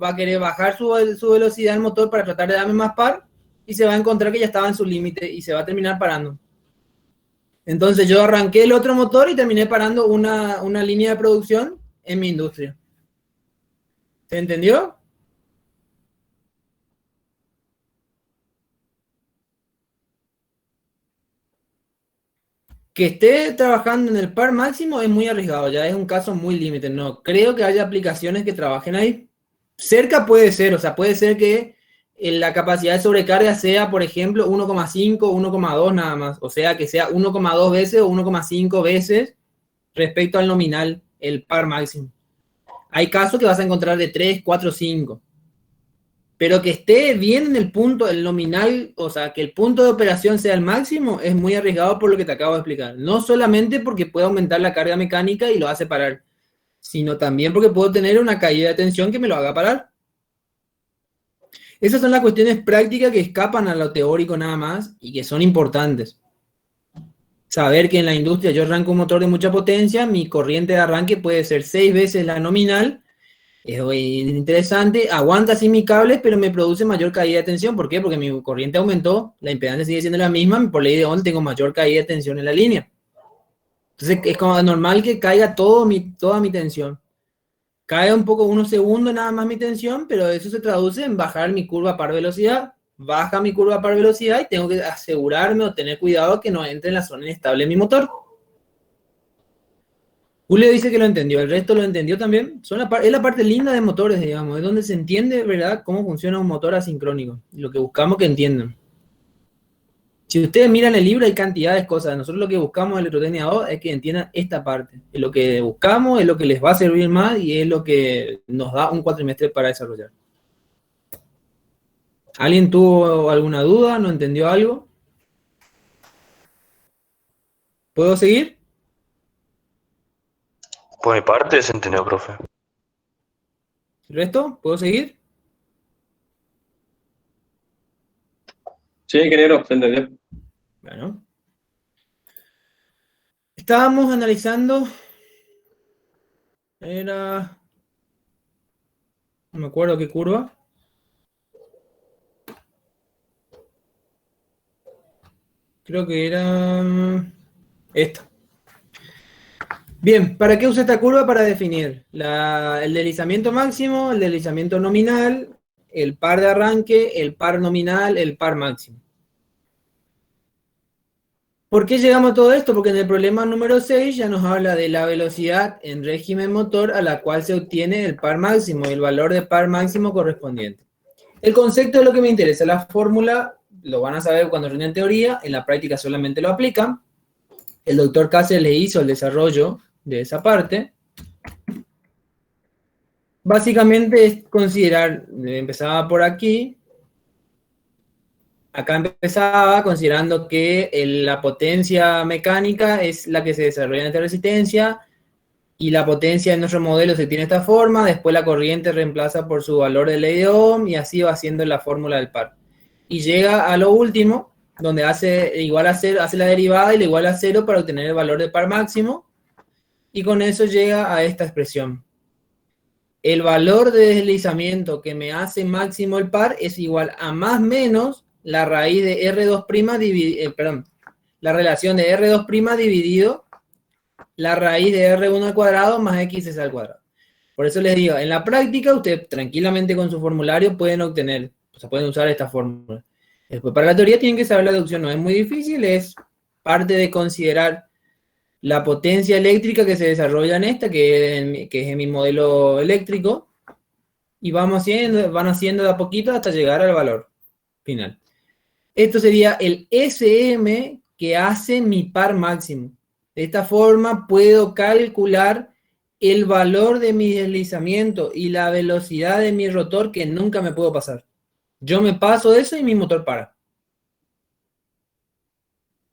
Va a querer bajar su velocidad del motor para tratar de darme más par, y se va a encontrar que ya estaba en su límite y se va a terminar parando. Entonces yo arranqué el otro motor y terminé parando una línea de producción en mi industria. ¿Se entendió? Que esté trabajando en el par máximo es muy arriesgado, ya es un caso muy límite. No creo que haya aplicaciones que trabajen ahí. Cerca puede ser, o sea, puede ser que la capacidad de sobrecarga sea, por ejemplo, 1,5, 1,2 nada más. O sea, que sea 1,2 veces o 1,5 veces respecto al nominal, el par máximo. Hay casos que vas a encontrar de 3, 4, 5. Pero que esté bien en el punto, el nominal, o sea, que el punto de operación sea el máximo, es muy arriesgado por lo que te acabo de explicar. No solamente porque puede aumentar la carga mecánica y lo hace parar, sino también porque puedo tener una caída de tensión que me lo haga parar. Esas son las cuestiones prácticas que escapan a lo teórico nada más y que son importantes. Saber que en la industria yo arranco un motor de mucha potencia, mi corriente de arranque puede ser 6 veces la nominal, es interesante, aguanta así mi cable, pero me produce mayor caída de tensión. ¿Por qué? Porque mi corriente aumentó, la impedancia sigue siendo la misma, por ley de Ohm tengo mayor caída de tensión en la línea. Entonces es como normal que caiga toda mi tensión. Cae un poco, unos segundos nada más mi tensión, pero eso se traduce en bajar mi curva par velocidad. Baja mi curva par velocidad y tengo que asegurarme o tener cuidado que no entre en la zona inestable de mi motor. Julio dice que lo entendió, ¿el resto lo entendió también? Es la parte linda de motores, digamos, es donde se entiende, ¿verdad?, cómo funciona un motor asincrónico. Lo que buscamos que entiendan. Si ustedes miran el libro hay cantidades de cosas. Nosotros lo que buscamos en Electrotecnia 2 es que entiendan esta parte. Es lo que buscamos, es lo que les va a servir más y es lo que nos da un cuatrimestre para desarrollar. ¿Alguien tuvo alguna duda? ¿No entendió algo? ¿Puedo seguir? Por mi parte, se entendió, profe. ¿El resto? ¿Puedo seguir? Sí, ingeniero, se entendió. Bueno. Estábamos analizando. No me acuerdo qué curva. Creo que era esta. Bien, ¿para qué usa esta curva? Para definir el deslizamiento máximo, el deslizamiento nominal, el par de arranque, el par nominal, el par máximo. ¿Por qué llegamos a todo esto? Porque en el problema número 6 ya nos habla de la velocidad en régimen motor a la cual se obtiene el par máximo y el valor de par máximo correspondiente. El concepto es lo que me interesa. La fórmula lo van a saber cuando rinden teoría, en la práctica solamente lo aplican. El doctor Cáceres le hizo el desarrollo de esa parte. Básicamente es considerar, empezaba por aquí. Acá empezaba considerando que la potencia mecánica es la que se desarrolla en esta resistencia y la potencia de nuestro modelo se tiene de esta forma, después la corriente reemplaza por su valor de ley de Ohm y así va haciendo la fórmula del par. Y llega a lo último, donde hace igual a cero, hace la derivada y le iguala a 0 para obtener el valor del par máximo y con eso llega a esta expresión. El valor de deslizamiento que me hace máximo el par es igual a más menos la raíz de R2', la relación de R2' dividido la raíz de R1 al cuadrado más XS al cuadrado. Por eso les digo, en la práctica ustedes tranquilamente con su formulario pueden obtener, o sea, pueden usar esta fórmula. Después para la teoría tienen que saber la deducción, no es muy difícil, es parte de considerar la potencia eléctrica que se desarrolla en esta, que es en mi modelo eléctrico, y van haciendo de a poquito hasta llegar al valor final. Esto sería el SM que hace mi par máximo. De esta forma puedo calcular el valor de mi deslizamiento y la velocidad de mi rotor que nunca me puedo pasar. Yo me paso eso y mi motor para.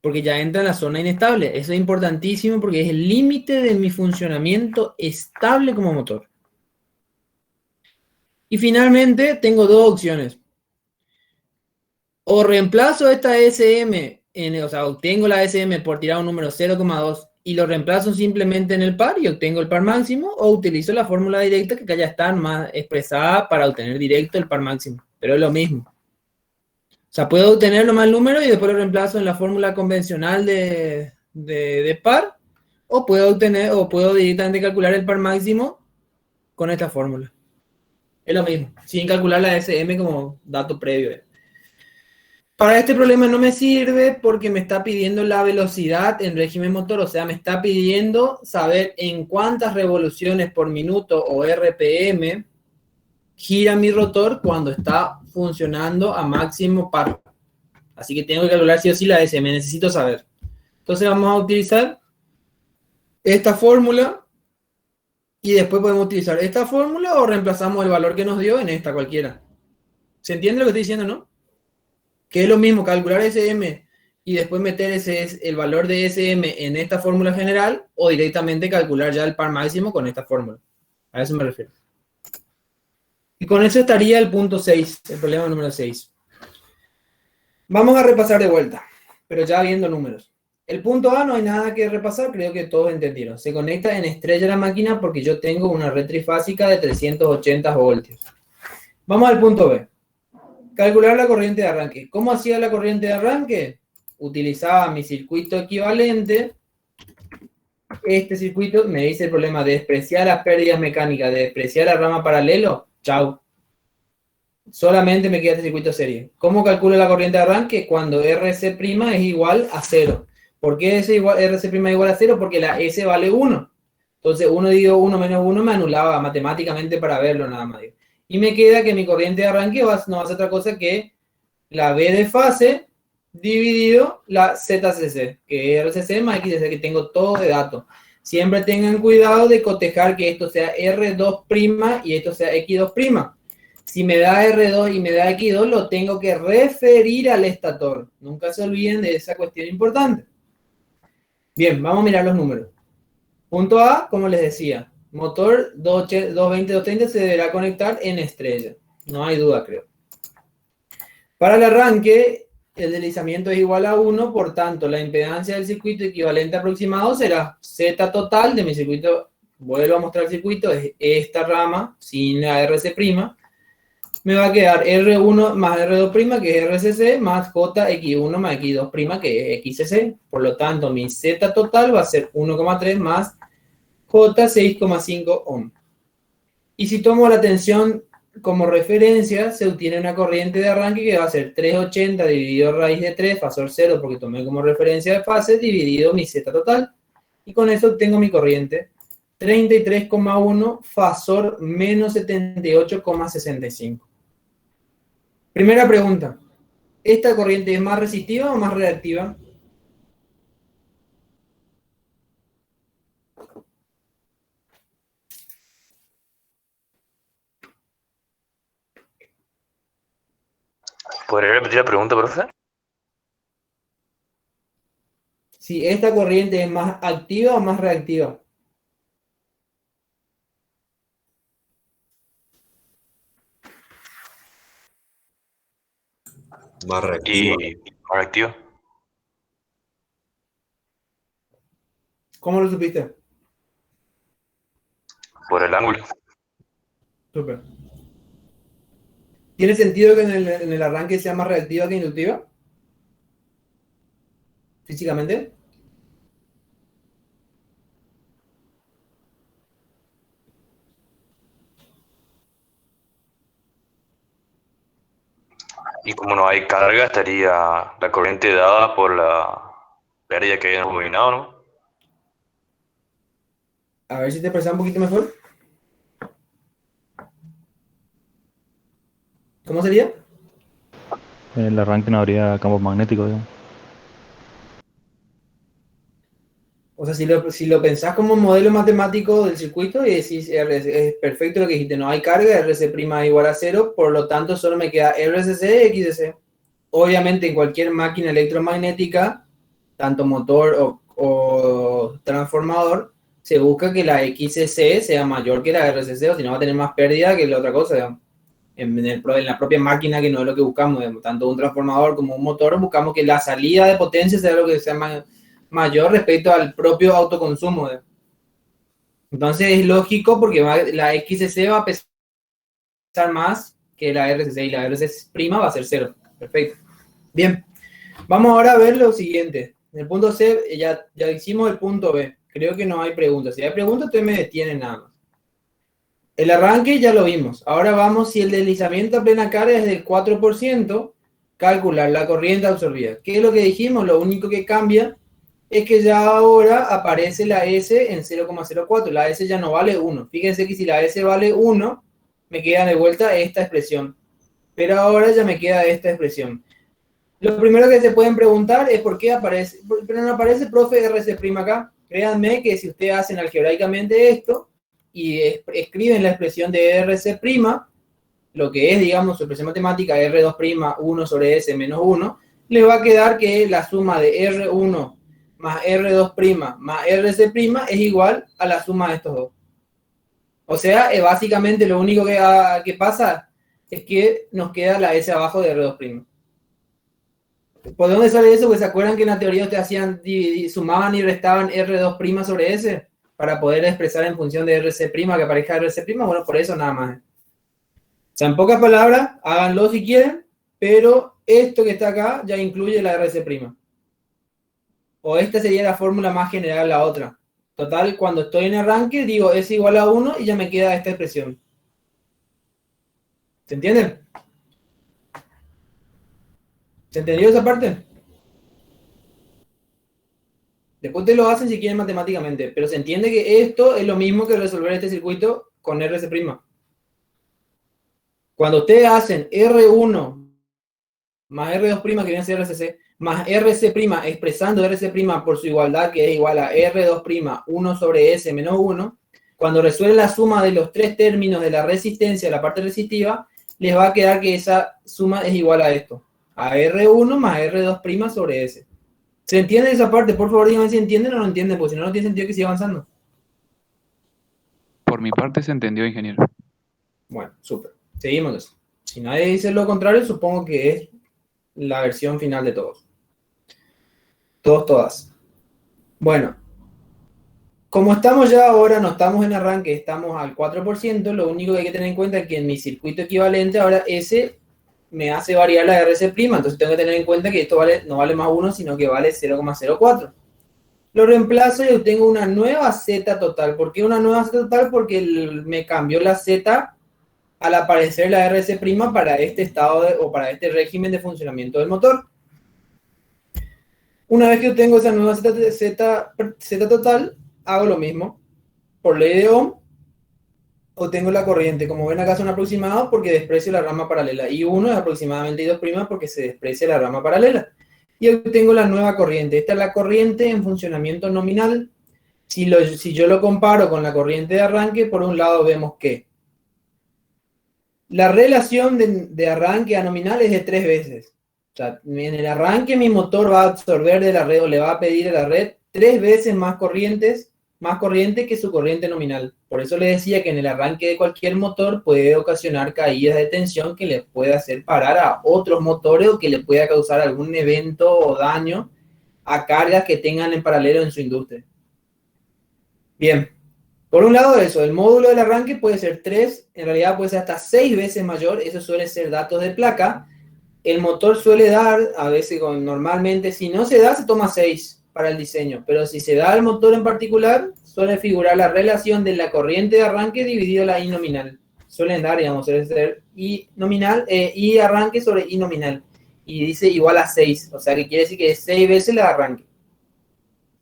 Porque ya entra en la zona inestable. Eso es importantísimo porque es el límite de mi funcionamiento estable como motor. Y finalmente tengo dos opciones. O reemplazo esta SM, o sea, obtengo la SM por tirar un número 0,2 y lo reemplazo simplemente en el par y obtengo el par máximo, o utilizo la fórmula directa que ya está más expresada para obtener directo el par máximo, pero es lo mismo. O sea, puedo obtener nomás el número y después lo reemplazo en la fórmula convencional de par, o puedo directamente calcular el par máximo con esta fórmula. Es lo mismo, sin calcular la SM como dato previo. Para este problema no me sirve porque me está pidiendo la velocidad en régimen motor, o sea, me está pidiendo saber en cuántas revoluciones por minuto o RPM gira mi rotor cuando está funcionando a máximo par. Así que tengo que calcular sí o sí la SM, necesito saber. Entonces vamos a utilizar esta fórmula y después podemos utilizar esta fórmula o reemplazamos el valor que nos dio en esta cualquiera. ¿Se entiende lo que estoy diciendo, no? Que es lo mismo calcular SM y después meter el valor de SM en esta fórmula general o directamente calcular ya el par máximo con esta fórmula. A eso me refiero. Y con eso estaría el punto 6, el problema número 6. Vamos a repasar de vuelta, pero ya viendo números. El punto A no hay nada que repasar, creo que todos entendieron. Se conecta en estrella la máquina porque yo tengo una red trifásica de 380 voltios. Vamos al punto B. Calcular la corriente de arranque. ¿Cómo hacía la corriente de arranque? Utilizaba mi circuito equivalente. Este circuito me dice el problema de despreciar las pérdidas mecánicas, de despreciar la rama paralelo. Chau. Solamente me queda este circuito serie. ¿Cómo calculo la corriente de arranque? Cuando RC' es igual a 0. ¿Por qué RC' es igual a 0? Porque la S vale 1. Entonces 1 dividido 1 menos 1 me anulaba matemáticamente para verlo nada más. Y me queda que mi corriente de arranque no va a ser otra cosa que la B de fase dividido la ZCC, que es RCC más XCC, que tengo todo de datos. Siempre tengan cuidado de cotejar que esto sea R2' y esto sea X2'. Si me da R2 y me da X2, lo tengo que referir al estator. Nunca se olviden de esa cuestión importante. Bien, vamos a mirar los números. Punto A, como les decía, motor 220-230 se deberá conectar en estrella. No hay duda, creo. Para el arranque, el deslizamiento es igual a 1, por tanto, la impedancia del circuito equivalente aproximado será Z total de mi circuito. Vuelvo a mostrar el circuito, es esta rama sin la RC'. Me va a quedar R1 más R2', que es RCC, más JX1 más X2', que es XCC. Por lo tanto, mi Z total va a ser 1,3 más J 6,5 ohm. Y si tomo la tensión como referencia se obtiene una corriente de arranque que va a ser 380 dividido raíz de 3, fasor 0, porque tomé como referencia de fase, dividido mi Z total. Y con eso obtengo mi corriente 33,1, fasor menos 78,65. Primera pregunta. ¿Esta corriente es más resistiva o más reactiva? ¿Podría repetir la pregunta, profe? Si esta corriente es más activa o más reactiva. Más reactiva. Y más reactiva. ¿Cómo lo supiste? Por el ángulo. Súper. ¿Tiene sentido que en el arranque sea más reactiva que inductiva? Físicamente. Y como no hay carga, estaría la corriente dada por la pérdida que hay en el bobinado, ¿no? A ver si te expresas un poquito mejor. ¿Cómo sería? En el arranque no habría campo magnético, digamos. O sea, si lo pensás como modelo matemático del circuito y decís, es perfecto lo que dijiste, no hay carga, RC' es igual a 0, por lo tanto solo me queda RCC y XC. Obviamente en cualquier máquina electromagnética, tanto motor o transformador, se busca que la XC sea mayor que la RCC, o si no va a tener más pérdida que la otra cosa, digamos. En la propia máquina, que no es lo que buscamos, digamos. Tanto un transformador como un motor, buscamos que la salida de potencia sea lo que sea mayor respecto al propio autoconsumo. Entonces es lógico porque la XC va a pesar más que la RCC y la RC' va a ser 0. Perfecto. Bien, vamos ahora a ver lo siguiente. En el punto C ya hicimos el punto B. Creo que no hay preguntas. Si hay preguntas, ustedes me detienen nada más. El arranque ya lo vimos. Ahora vamos, si el deslizamiento a plena carga es del 4%, calcular la corriente absorbida. ¿Qué es lo que dijimos? Lo único que cambia es que ya ahora aparece la S en 0,04. La S ya no vale 1. Fíjense que si la S vale 1, me queda de vuelta esta expresión. Pero ahora ya me queda esta expresión. Lo primero que se pueden preguntar es por qué aparece, pero no aparece profe RC' acá. Créanme que si ustedes hacen algebraicamente esto y escriben la expresión de RC', lo que es, digamos, su expresión matemática, R2', 1 sobre S menos 1, les va a quedar que la suma de R1 más R2' más RC' es igual a la suma de estos dos. O sea, básicamente lo único que pasa es que nos queda la S abajo de R2'. ¿Por dónde sale eso? Pues se acuerdan que en la teoría ustedes hacían, sumaban y restaban R2' sobre S para poder expresar en función de RC' que aparezca RC'. Bueno, por eso nada más. O sea, en pocas palabras, háganlo si quieren, pero esto que está acá ya incluye la RC'. O esta sería la fórmula más general, la otra. Total, cuando estoy en arranque, digo S igual a 1 y ya me queda esta expresión. ¿Se entiende? ¿Se entendió esa parte? Después ustedes lo hacen si quieren matemáticamente, pero se entiende que esto es lo mismo que resolver este circuito con RC'. Cuando ustedes hacen R1 más R2' que viene a ser RCC, más RC' expresando RC' por su igualdad, que es igual a R2', 1 sobre S menos 1, cuando resuelven la suma de los tres términos de la resistencia, la parte resistiva, les va a quedar que esa suma es igual a esto, a R1 más R2' sobre S. ¿Se entiende esa parte? Por favor, díganme si entienden o no entienden, porque si no, no tiene sentido que siga avanzando. Por mi parte se entendió, ingeniero. Bueno, súper. Seguimos eso. Si nadie dice lo contrario, supongo que es la versión final de todos. Todas. Bueno, como estamos ya ahora, no estamos en arranque, estamos al 4%, lo único que hay que tener en cuenta es que en mi circuito equivalente, ahora S me hace variar la RC', entonces tengo que tener en cuenta que esto no vale más 1, sino que vale 0,04. Lo reemplazo y obtengo una nueva Z total. ¿Por qué una nueva Z total? Porque me cambió la Z al aparecer la RC' para este estado o para este régimen de funcionamiento del motor. Una vez que obtengo esa nueva Z total, hago lo mismo. Por ley de Ohm, obtengo la corriente. Como ven acá son aproximados porque desprecio la rama paralela. I1 es aproximadamente I2' porque se desprecia la rama paralela. Y obtengo la nueva corriente. Esta es la corriente en funcionamiento nominal. Si yo lo comparo con la corriente de arranque, por un lado vemos que la relación de arranque a nominal es de 3 veces. O sea, en el arranque mi motor va a absorber de la red o le va a pedir a la red 3 veces más corriente que su corriente nominal. Por eso le decía que en el arranque de cualquier motor puede ocasionar caídas de tensión que le puede hacer parar a otros motores o que le pueda causar algún evento o daño a cargas que tengan en paralelo en su industria. Bien, por un lado eso, el módulo del arranque puede ser 3, en realidad puede ser hasta 6 veces mayor, eso suele ser datos de placa. El motor suele dar, a veces normalmente si no se da se toma 6 para el diseño, pero si se da el motor en particular suele figurar la relación de la corriente de arranque dividido la I nominal. Suelen dar, digamos, suele ser I nominal, I arranque sobre I nominal, y dice igual a 6, o sea que quiere decir que es 6 veces la de arranque.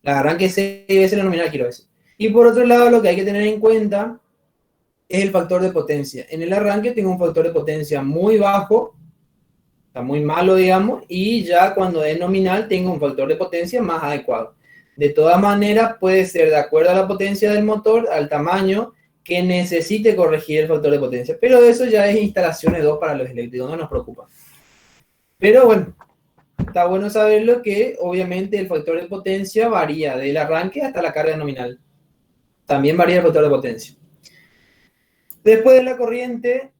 La de arranque es 6 veces la nominal, quiero decir. Y por otro lado, lo que hay que tener en cuenta es el factor de potencia. En el arranque tengo un factor de potencia muy bajo, está muy malo, digamos, y ya cuando es nominal tengo un factor de potencia más adecuado. De todas maneras, puede ser de acuerdo a la potencia del motor, al tamaño, que necesite corregir el factor de potencia. Pero eso ya es instalaciones 2 para los eléctricos, no nos preocupa. Pero bueno, está bueno saberlo que obviamente el factor de potencia varía del arranque hasta la carga nominal. También varía el factor de potencia. Después de la corriente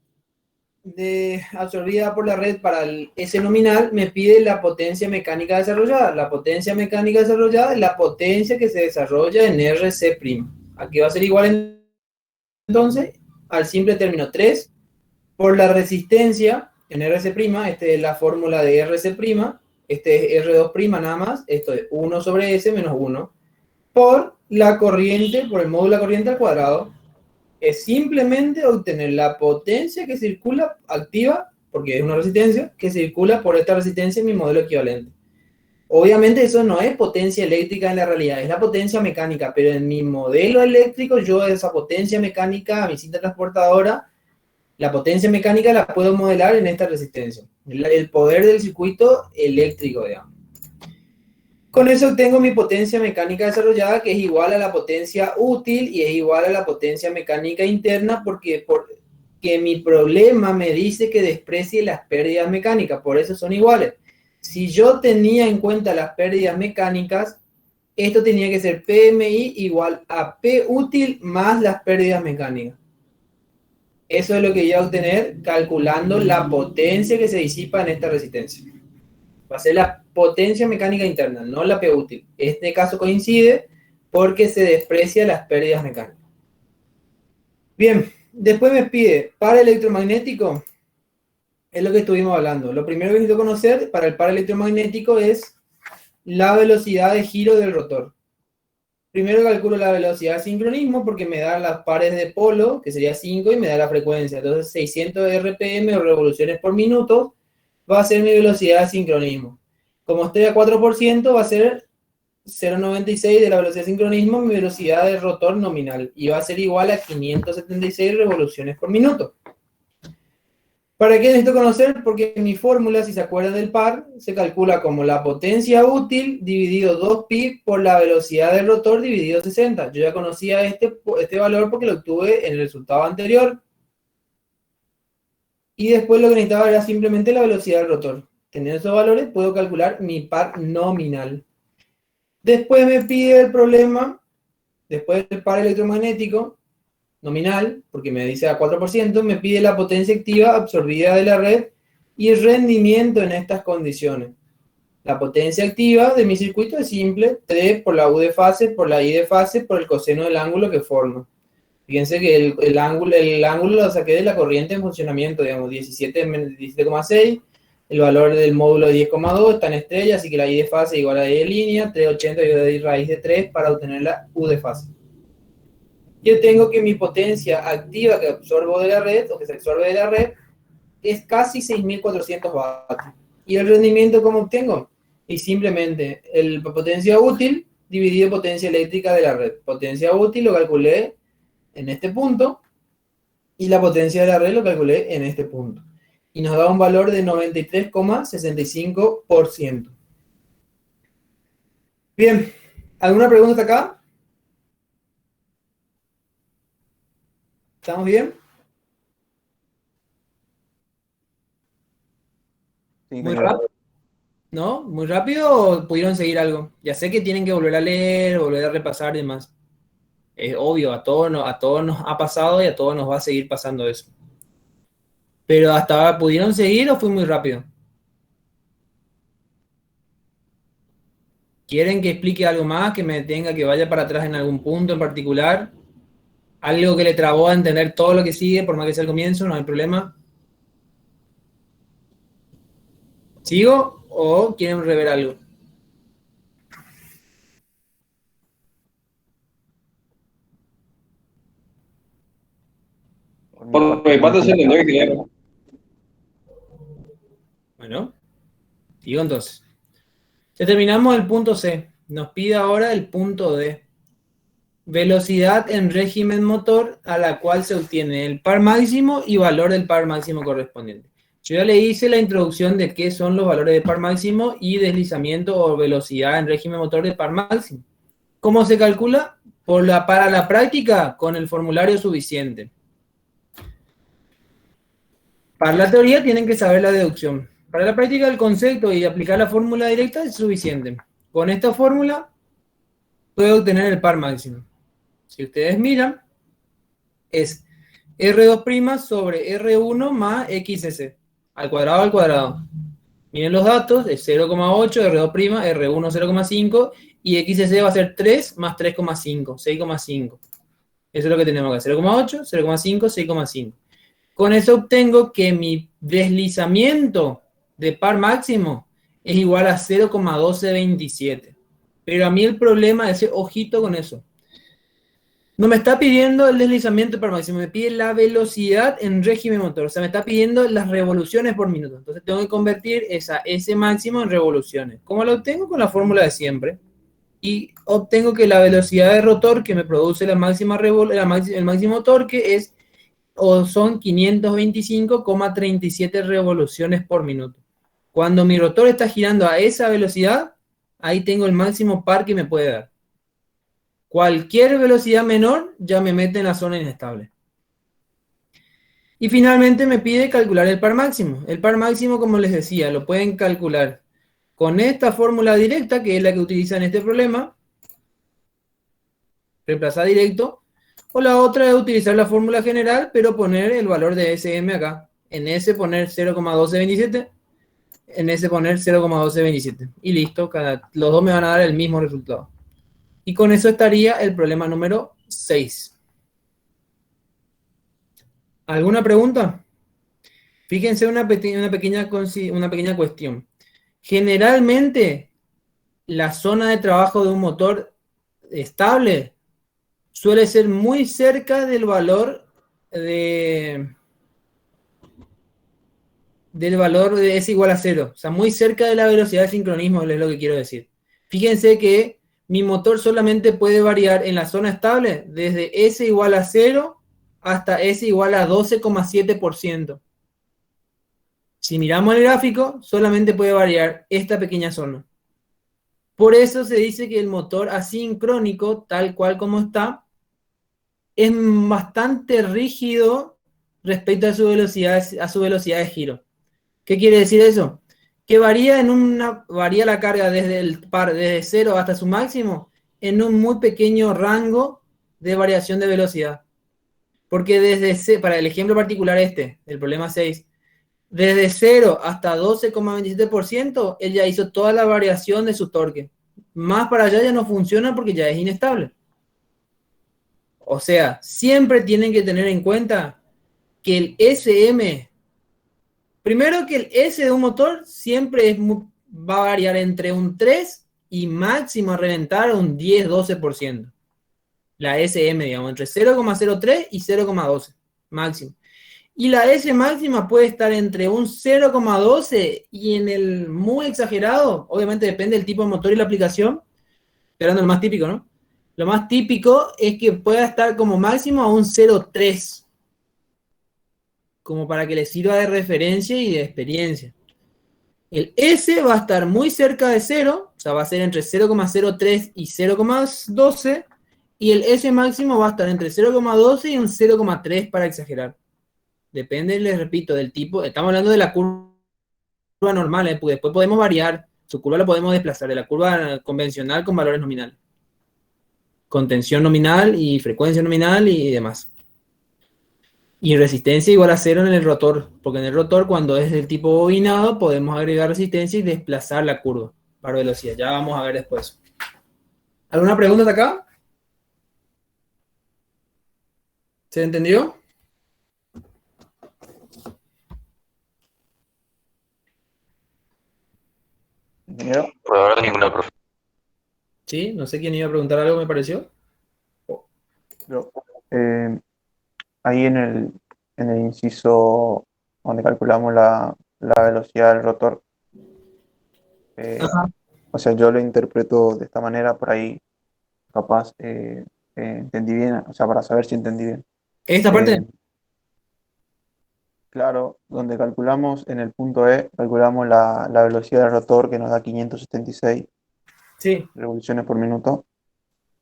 absorbida por la red para el S nominal, me pide la potencia mecánica desarrollada. La potencia mecánica desarrollada es la potencia que se desarrolla en RC'. Aquí va a ser igual entonces al simple término 3 por la resistencia en RC'. Esta es la fórmula de RC'. Este es R2' nada más. Esto es 1 sobre S menos 1 por la corriente, por el módulo de la corriente al cuadrado. Es simplemente obtener la potencia que circula activa, porque es una resistencia, que circula por esta resistencia en mi modelo equivalente. Obviamente eso no es potencia eléctrica en la realidad, es la potencia mecánica, pero en mi modelo eléctrico yo esa potencia mecánica, a mi cinta transportadora, la potencia mecánica la puedo modelar en esta resistencia. El poder del circuito eléctrico, digamos. Con eso obtengo mi potencia mecánica desarrollada, que es igual a la potencia útil y es igual a la potencia mecánica interna, porque mi problema me dice que desprecie las pérdidas mecánicas, por eso son iguales. Si yo tenía en cuenta las pérdidas mecánicas, esto tenía que ser PMI igual a P útil más las pérdidas mecánicas. Eso es lo que yo voy a obtener calculando la potencia que se disipa en esta resistencia. Va a ser la potencia mecánica interna, no la P útil. Este caso coincide porque se desprecia las pérdidas mecánicas. Bien, después me pide par electromagnético. Es lo que estuvimos hablando. Lo primero que necesito conocer para el par electromagnético es la velocidad de giro del rotor. Primero calculo la velocidad de sincronismo porque me da las pares de polo, que sería 5, y me da la frecuencia. Entonces 600 RPM o revoluciones por minuto va a ser mi velocidad de sincronismo. Como estoy a 4%, va a ser 0,96 de la velocidad de sincronismo mi velocidad de rotor nominal. Y va a ser igual a 576 revoluciones por minuto. ¿Para qué necesito conocer? Porque mi fórmula, si se acuerdan del par, se calcula como la potencia útil dividido 2pi por la velocidad del rotor dividido 60. Yo ya conocía este valor porque lo obtuve en el resultado anterior. Y después lo que necesitaba era simplemente la velocidad del rotor. Teniendo esos valores, puedo calcular mi par nominal. Después me pide el problema, después del par electromagnético nominal, porque me dice a 4%, me pide la potencia activa absorbida de la red y el rendimiento en estas condiciones. La potencia activa de mi circuito es simple, 3 por la U de fase, por la I de fase, por el coseno del ángulo que forma. Fíjense que el ángulo lo saqué de la corriente en funcionamiento, digamos, 17,6. El valor del módulo de 10,2 está en estrella, así que la I de fase igual a la I de línea, 380 y de raíz de 3 para obtener la U de fase. yo tengo que mi potencia activa que absorbo de la red, o que se absorbe de la red, es casi 6.400 vatios. ¿Y el rendimiento cómo obtengo? Y simplemente la potencia útil dividido potencia eléctrica de la red. Potencia útil lo calculé en este punto, y la potencia de la red lo calculé en este punto. Y nos da un valor de 93,65%. Bien, ¿alguna pregunta acá? ¿Estamos bien? Sí, ¿Muy rápido? ¿No? ¿Muy rápido o pudieron seguir algo? Ya sé que tienen que volver a leer, volver a repasar y demás. Es obvio, a todos nos ha pasado y a todos nos va a seguir pasando eso. Pero hasta ahora, ¿pudieron seguir o fue muy rápido? ¿Quieren que explique algo más, que me tenga que vaya para atrás en algún punto en particular? ¿Algo que le trabó a entender todo lo que sigue, por más que sea el comienzo? No hay problema. ¿Sigo o quieren rever algo? Por mi parte se entendió que quería. Bueno, sigo entonces. Ya terminamos el punto C. Nos pide ahora el punto D. Velocidad en régimen motor a la cual se obtiene el par máximo y valor del par máximo correspondiente. Yo ya le hice la introducción de qué son los valores de par máximo y deslizamiento o velocidad en régimen motor de par máximo. ¿Cómo se calcula? Para la práctica, con el formulario suficiente. Para la teoría tienen que saber la deducción. Para la práctica, el concepto y aplicar la fórmula directa es suficiente. Con esta fórmula puedo obtener el par máximo. Si ustedes miran, es R2' sobre R1 más XC, al cuadrado. Miren los datos, es 0,8, R2', R1 0,5, y XC va a ser 3 más 3,5, 6,5. Eso es lo que tenemos acá, 0,8, 0,5, 6,5. Con eso obtengo que mi deslizamiento de par máximo es igual a 0,1227. Pero a mí el problema es, ojito con eso. No me está pidiendo el deslizamiento de par máximo, me pide la velocidad en régimen motor. O sea, me está pidiendo las revoluciones por minuto. Entonces tengo que convertir esa S máximo en revoluciones. ¿Cómo lo obtengo? Con la fórmula de siempre. Y obtengo que la velocidad de rotor que me produce el máximo torque son 525,37 revoluciones por minuto. Cuando mi rotor está girando a esa velocidad, ahí tengo el máximo par que me puede dar. Cualquier velocidad menor ya me mete en la zona inestable. Y finalmente me pide calcular el par máximo. El par máximo, como les decía, lo pueden calcular con esta fórmula directa, que es la que utiliza en este problema. Reemplazar directo. O la otra es utilizar la fórmula general, pero poner el valor de SM acá. En S poner 0,1227. En S poner 0,1227. Y listo, los dos me van a dar el mismo resultado. Y con eso estaría el problema número 6. ¿Alguna pregunta? Fíjense una pequeña cuestión. Generalmente, la zona de trabajo de un motor estable suele ser muy cerca del valor de S igual a 0. O sea, muy cerca de la velocidad de sincronismo es lo que quiero decir. Fíjense que mi motor solamente puede variar en la zona estable desde S igual a 0 hasta S igual a 12,7%. Si miramos el gráfico, solamente puede variar esta pequeña zona. Por eso se dice que el motor asincrónico, tal cual como está, es bastante rígido respecto a su velocidad de giro. ¿Qué quiere decir eso? Que varía la carga desde 0 hasta su máximo en un muy pequeño rango de variación de velocidad. Porque para el ejemplo particular del problema 6, desde 0 hasta 12,27%, él ya hizo toda la variación de su torque. Más para allá ya no funciona porque ya es inestable. O sea, siempre tienen que tener en cuenta que el SM, primero que el S de un motor siempre va a variar entre un 3 y máximo a reventar un 10-12%. la SM, digamos, entre 0,03 y 0,12 máximo. Y la S máxima puede estar entre un 0,12 y en el muy exagerado, obviamente depende del tipo de motor y la aplicación, pero no el más típico, ¿no? Lo más típico es que pueda estar como máximo a un 0,3, como para que le sirva de referencia y de experiencia. El S va a estar muy cerca de 0, o sea, va a ser entre 0,03 y 0,12, y el S máximo va a estar entre 0,12 y un 0,3 para exagerar. Depende, les repito, del tipo. Estamos hablando de la curva normal, porque después podemos variar. Su curva la podemos desplazar de la curva convencional con valores nominales. Con tensión nominal y frecuencia nominal y demás. Y resistencia igual a 0 en el rotor, porque en el rotor, cuando es del tipo bobinado, podemos agregar resistencia y desplazar la curva para velocidad. Ya vamos a ver después. ¿Alguna pregunta de acá? ¿Se entendió? Ingeniero, Por ahora ninguna, profe. Sí, no sé quién iba a preguntar algo, me pareció. yo, eh, ahí en el inciso donde calculamos la velocidad del rotor, Ajá. o sea, yo lo interpreto de esta manera, por ahí capaz entendí bien, o sea, para saber si entendí bien. Esta parte, Eh, claro, donde calculamos en el punto E, calculamos la velocidad del rotor que nos da 576 sí. revoluciones por minuto.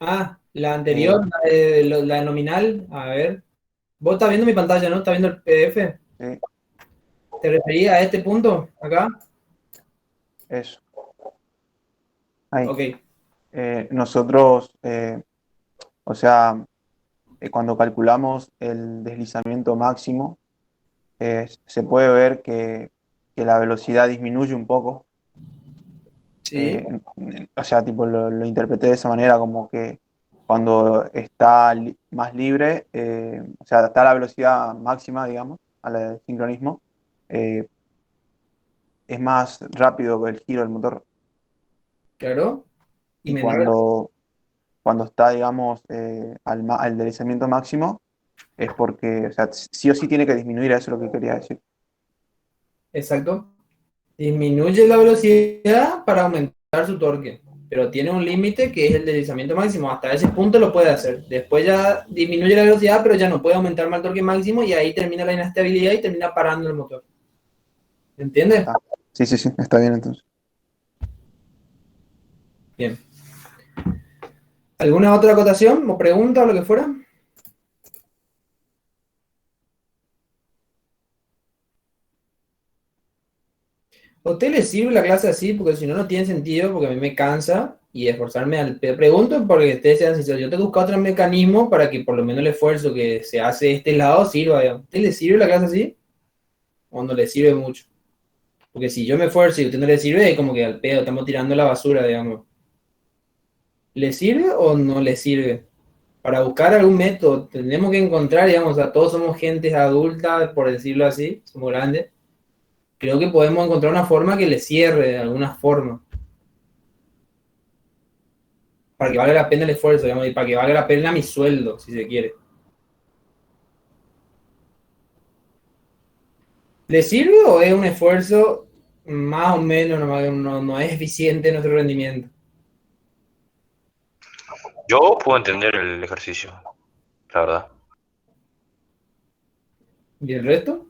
Ah, la anterior, la nominal. A ver. Vos estás viendo mi pantalla, ¿no? ¿Estás viendo el PDF? Sí, ¿Te referías a este punto acá? eso. Ahí. Ok. Nosotros, o sea, cuando calculamos el deslizamiento máximo, se puede ver que la velocidad disminuye un poco. Sí. O sea, tipo, lo interpreté de esa manera, como que cuando está más libre, o sea, está a la velocidad máxima, digamos, a la del sincronismo, eh, es más rápido el giro del motor. Claro. Y Y menor. cuando está, digamos, al deslizamiento máximo, es porque, o sea, sí o sí tiene que disminuir, eso es lo que quería decir. Exacto. Disminuye la velocidad para aumentar su torque, pero tiene un límite que es el deslizamiento máximo. Hasta ese punto lo puede hacer. Después ya disminuye la velocidad, pero ya no puede aumentar más el torque máximo y ahí termina la inestabilidad y termina parando el motor. ¿Entiendes? Ah, sí, sí, sí, está bien entonces. Bien. ¿Alguna otra acotación o pregunta o lo que fuera? ¿A usted le sirve la clase así? Porque si no, no tiene sentido, porque a mí me cansa y esforzarme al... Pregunto porque ustedes sean sinceros. Yo tengo que buscar otro mecanismo para que por lo menos el esfuerzo que se hace de este lado sirva, digamos. ¿A usted le sirve la clase así? ¿O no le sirve mucho? Porque si yo me esfuerzo y a usted no le sirve, es como que al pedo estamos tirando la basura, digamos. ¿Le sirve o no le sirve? Para buscar algún método, tenemos que encontrar, digamos, o sea, todos somos gentes adultas, por decirlo así, somos grandes. Creo que podemos encontrar una forma que le cierre de alguna forma. Para que valga la pena el esfuerzo, digamos, y para que valga la pena mi sueldo, si se quiere. ¿Le sirve o es un esfuerzo más o menos, no es eficiente nuestro rendimiento? Yo puedo entender el ejercicio, la verdad. ¿Y el resto?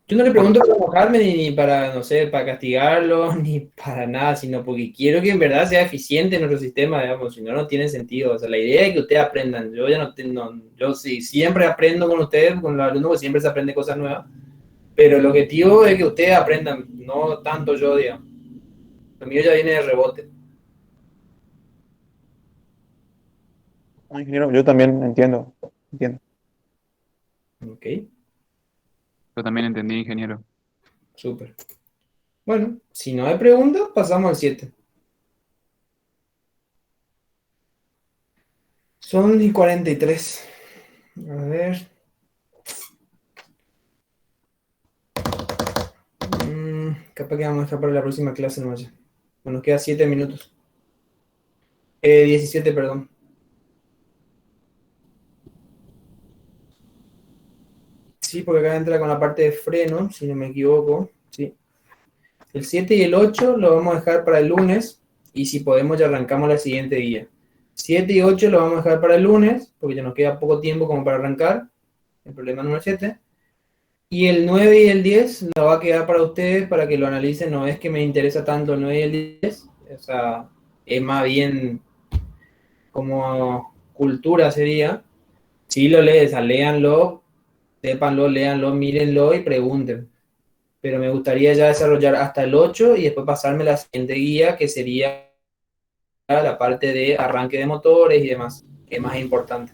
Yo no le Por- pregunto para enojarme ni para, no sé, para castigarlo, ni para nada, sino porque quiero que en verdad sea eficiente nuestro sistema, digamos, si no, no tiene sentido. O sea, la idea es que ustedes aprendan. Yo ya yo sí, siempre aprendo con ustedes, con los alumnos, porque siempre se aprende cosas nuevas. Pero el objetivo es que ustedes aprendan, no tanto yo, digamos. Lo mío ya viene de rebote. No, ingeniero, yo también entiendo, entiendo. Ok, Yo también entendí, ingeniero. súper. Bueno, si no hay preguntas, pasamos al 7. Son y 43. A ver. Capaz que vamos a dejar para la próxima clase nomás. Bueno, nos queda 7 minutos. 17, perdón. Sí, porque acá entra con la parte de freno, si no me equivoco. Sí. El 7 y el 8 lo vamos a dejar para el lunes, y si podemos ya arrancamos la siguiente guía. 7 y 8 lo vamos a dejar para el lunes, porque ya nos queda poco tiempo como para arrancar. El problema número 7. Y el 9 y el 10 lo va a quedar para ustedes para que lo analicen. No es que me interesa tanto el 9 y el 10, o sea, es más bien como cultura sería. Si lo lees, léanlo, sépanlo, léanlo, mírenlo y pregunten. Pero me gustaría ya desarrollar hasta el 8 y después pasarme la siguiente guía, que sería la parte de arranque de motores y demás, que es más importante.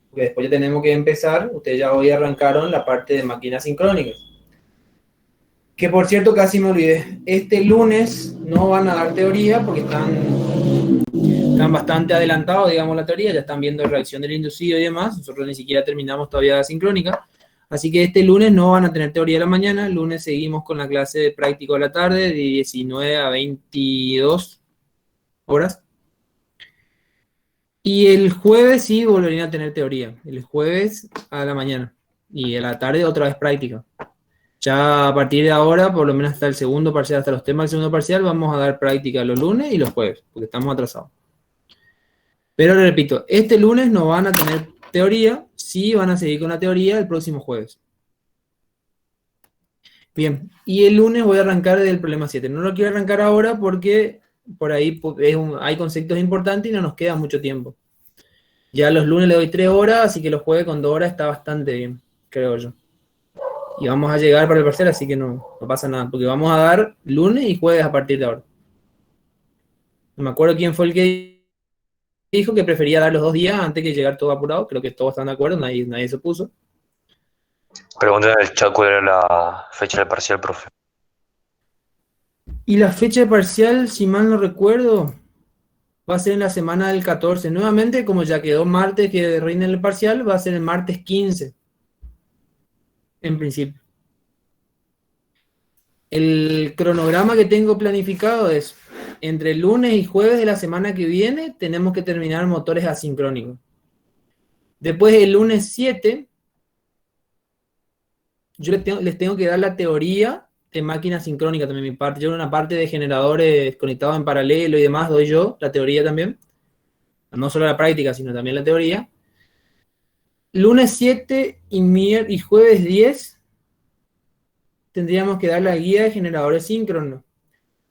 Porque después ya tenemos que empezar, ustedes ya hoy arrancaron la parte de máquinas sincrónicas. Que por cierto, casi me olvidé, este lunes no van a dar teoría porque están bastante adelantados, digamos, la teoría, ya están viendo reacción del inducido y demás, nosotros ni siquiera terminamos todavía la sincrónica, así que este lunes no van a tener teoría de la mañana, el lunes seguimos con la clase de práctico de la tarde, de 19 a 22 horas, y el jueves sí volverían a tener teoría, el jueves a la mañana, y a la tarde otra vez práctica. Ya a partir de ahora, por lo menos hasta el segundo parcial, hasta los temas del segundo parcial, vamos a dar práctica los lunes y los jueves, porque estamos atrasados. Pero le repito, este lunes no van a tener teoría, sí van a seguir con la teoría el próximo jueves. Bien, y el lunes voy a arrancar del problema 7. No lo quiero arrancar ahora porque por ahí hay conceptos importantes y no nos queda mucho tiempo. Ya los lunes le doy 3 horas, así que los jueves con 2 horas está bastante bien, creo yo. Y vamos a llegar para el parcial, así que no pasa nada, porque vamos a dar lunes y jueves a partir de ahora. No me acuerdo quién fue el que dijo que prefería dar los 2 días antes que llegar todo apurado. Creo que todos están de acuerdo, nadie se opuso. Pregunta en el chat cuál era la fecha del parcial, profe. Y la fecha de parcial, si mal no recuerdo, va a ser en la semana del 14. Nuevamente, como ya quedó martes que rinde el parcial, va a ser el martes 15. En principio. El cronograma que tengo planificado es entre lunes y jueves de la semana que viene tenemos que terminar motores asincrónicos. Después el lunes 7 yo les tengo que dar la teoría de máquina sincrónica también mi parte. Yo una parte de generadores conectados en paralelo y demás doy yo, la teoría también. No solo la práctica, sino también la teoría. Lunes 7 y jueves 10 tendríamos que dar la guía de generadores síncronos.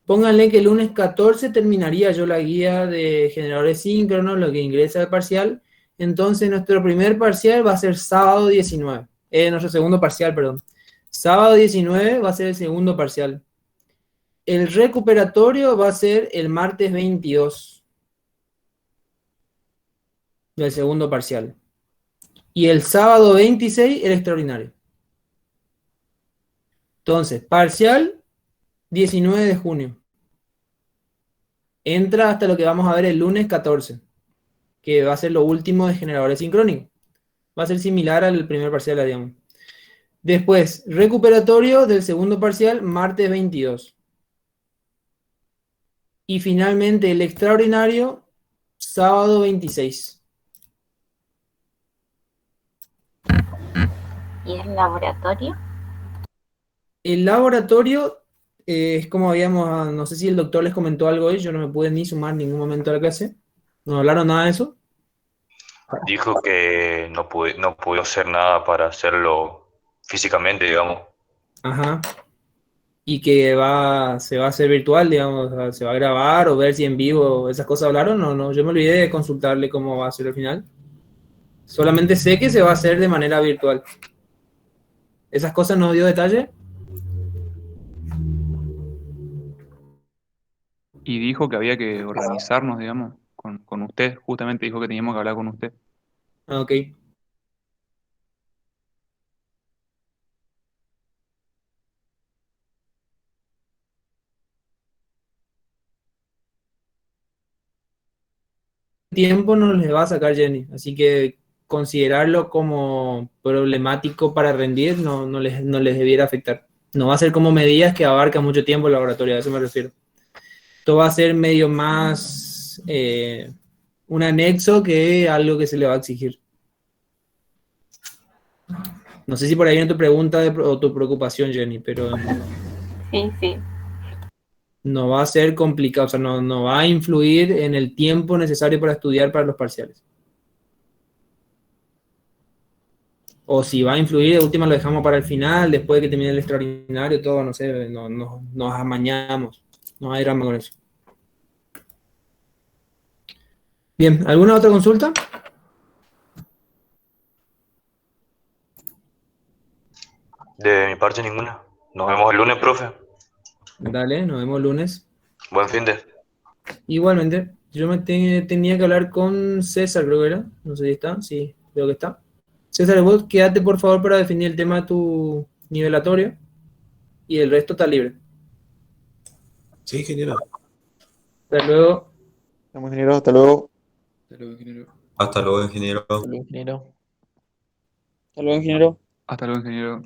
Pónganle que el lunes 14 terminaría yo la guía de generadores síncronos, lo que ingresa al parcial. Entonces nuestro primer parcial va a ser sábado 19. Nuestro segundo parcial, perdón. Sábado 19 va a ser el segundo parcial. El recuperatorio va a ser el martes 22 del segundo parcial. Y el sábado 26 el extraordinario. Entonces, parcial 19 de junio. Entra hasta lo que vamos a ver el lunes 14, que va a ser lo último de generadores sincrónicos. Va a ser similar al primer parcial, digamos. Después, recuperatorio del segundo parcial, martes 22. Y finalmente el extraordinario, sábado 26. ¿Y el laboratorio? El laboratorio es como habíamos, no sé si el doctor les comentó algo hoy, yo no me pude ni sumar en ningún momento a la clase. ¿No hablaron nada de eso? Dijo que no pudo hacer nada para hacerlo físicamente, digamos. Ajá. Y que se va a hacer virtual, digamos, o sea, se va a grabar o ver si en vivo, esas cosas hablaron o no. Yo me olvidé de consultarle cómo va a ser al final. Solamente sé que se va a hacer de manera virtual. ¿Esas cosas no dio detalle? Y dijo que había que organizarnos, digamos, con usted. Justamente dijo que teníamos que hablar con usted. Ah, ok. Tiempo no les va a sacar Jenny, así que considerarlo como problemático para rendir no les debiera afectar. No va a ser como medidas que abarca mucho tiempo el laboratorio, a eso me refiero. Esto va a ser medio más un anexo que algo que se le va a exigir. No sé si por ahí viene tu pregunta o tu preocupación, Jenny, pero Sí, sí. no va a ser complicado, o sea, no va a influir en el tiempo necesario para estudiar para los parciales. O si va a influir, de última lo dejamos para el final, después de que termine el extraordinario, todo, no sé, nos amañamos. No hay drama con eso. Bien, ¿alguna otra consulta? De mi parte, ninguna. Nos vemos el lunes, profe. Dale, nos vemos el lunes. Buen fin de. Igualmente, yo tenía que hablar con César, creo que era. No sé si está. Sí, creo que está. César, vos quédate por favor para definir el tema de tu nivelatorio y el resto está libre. Sí, ingeniero. Hasta luego. Estamos, ingeniero, hasta luego. Hasta luego, ingeniero. Hasta luego, ingeniero. Hasta luego, ingeniero. Hasta luego, ingeniero. Hasta luego, ingeniero.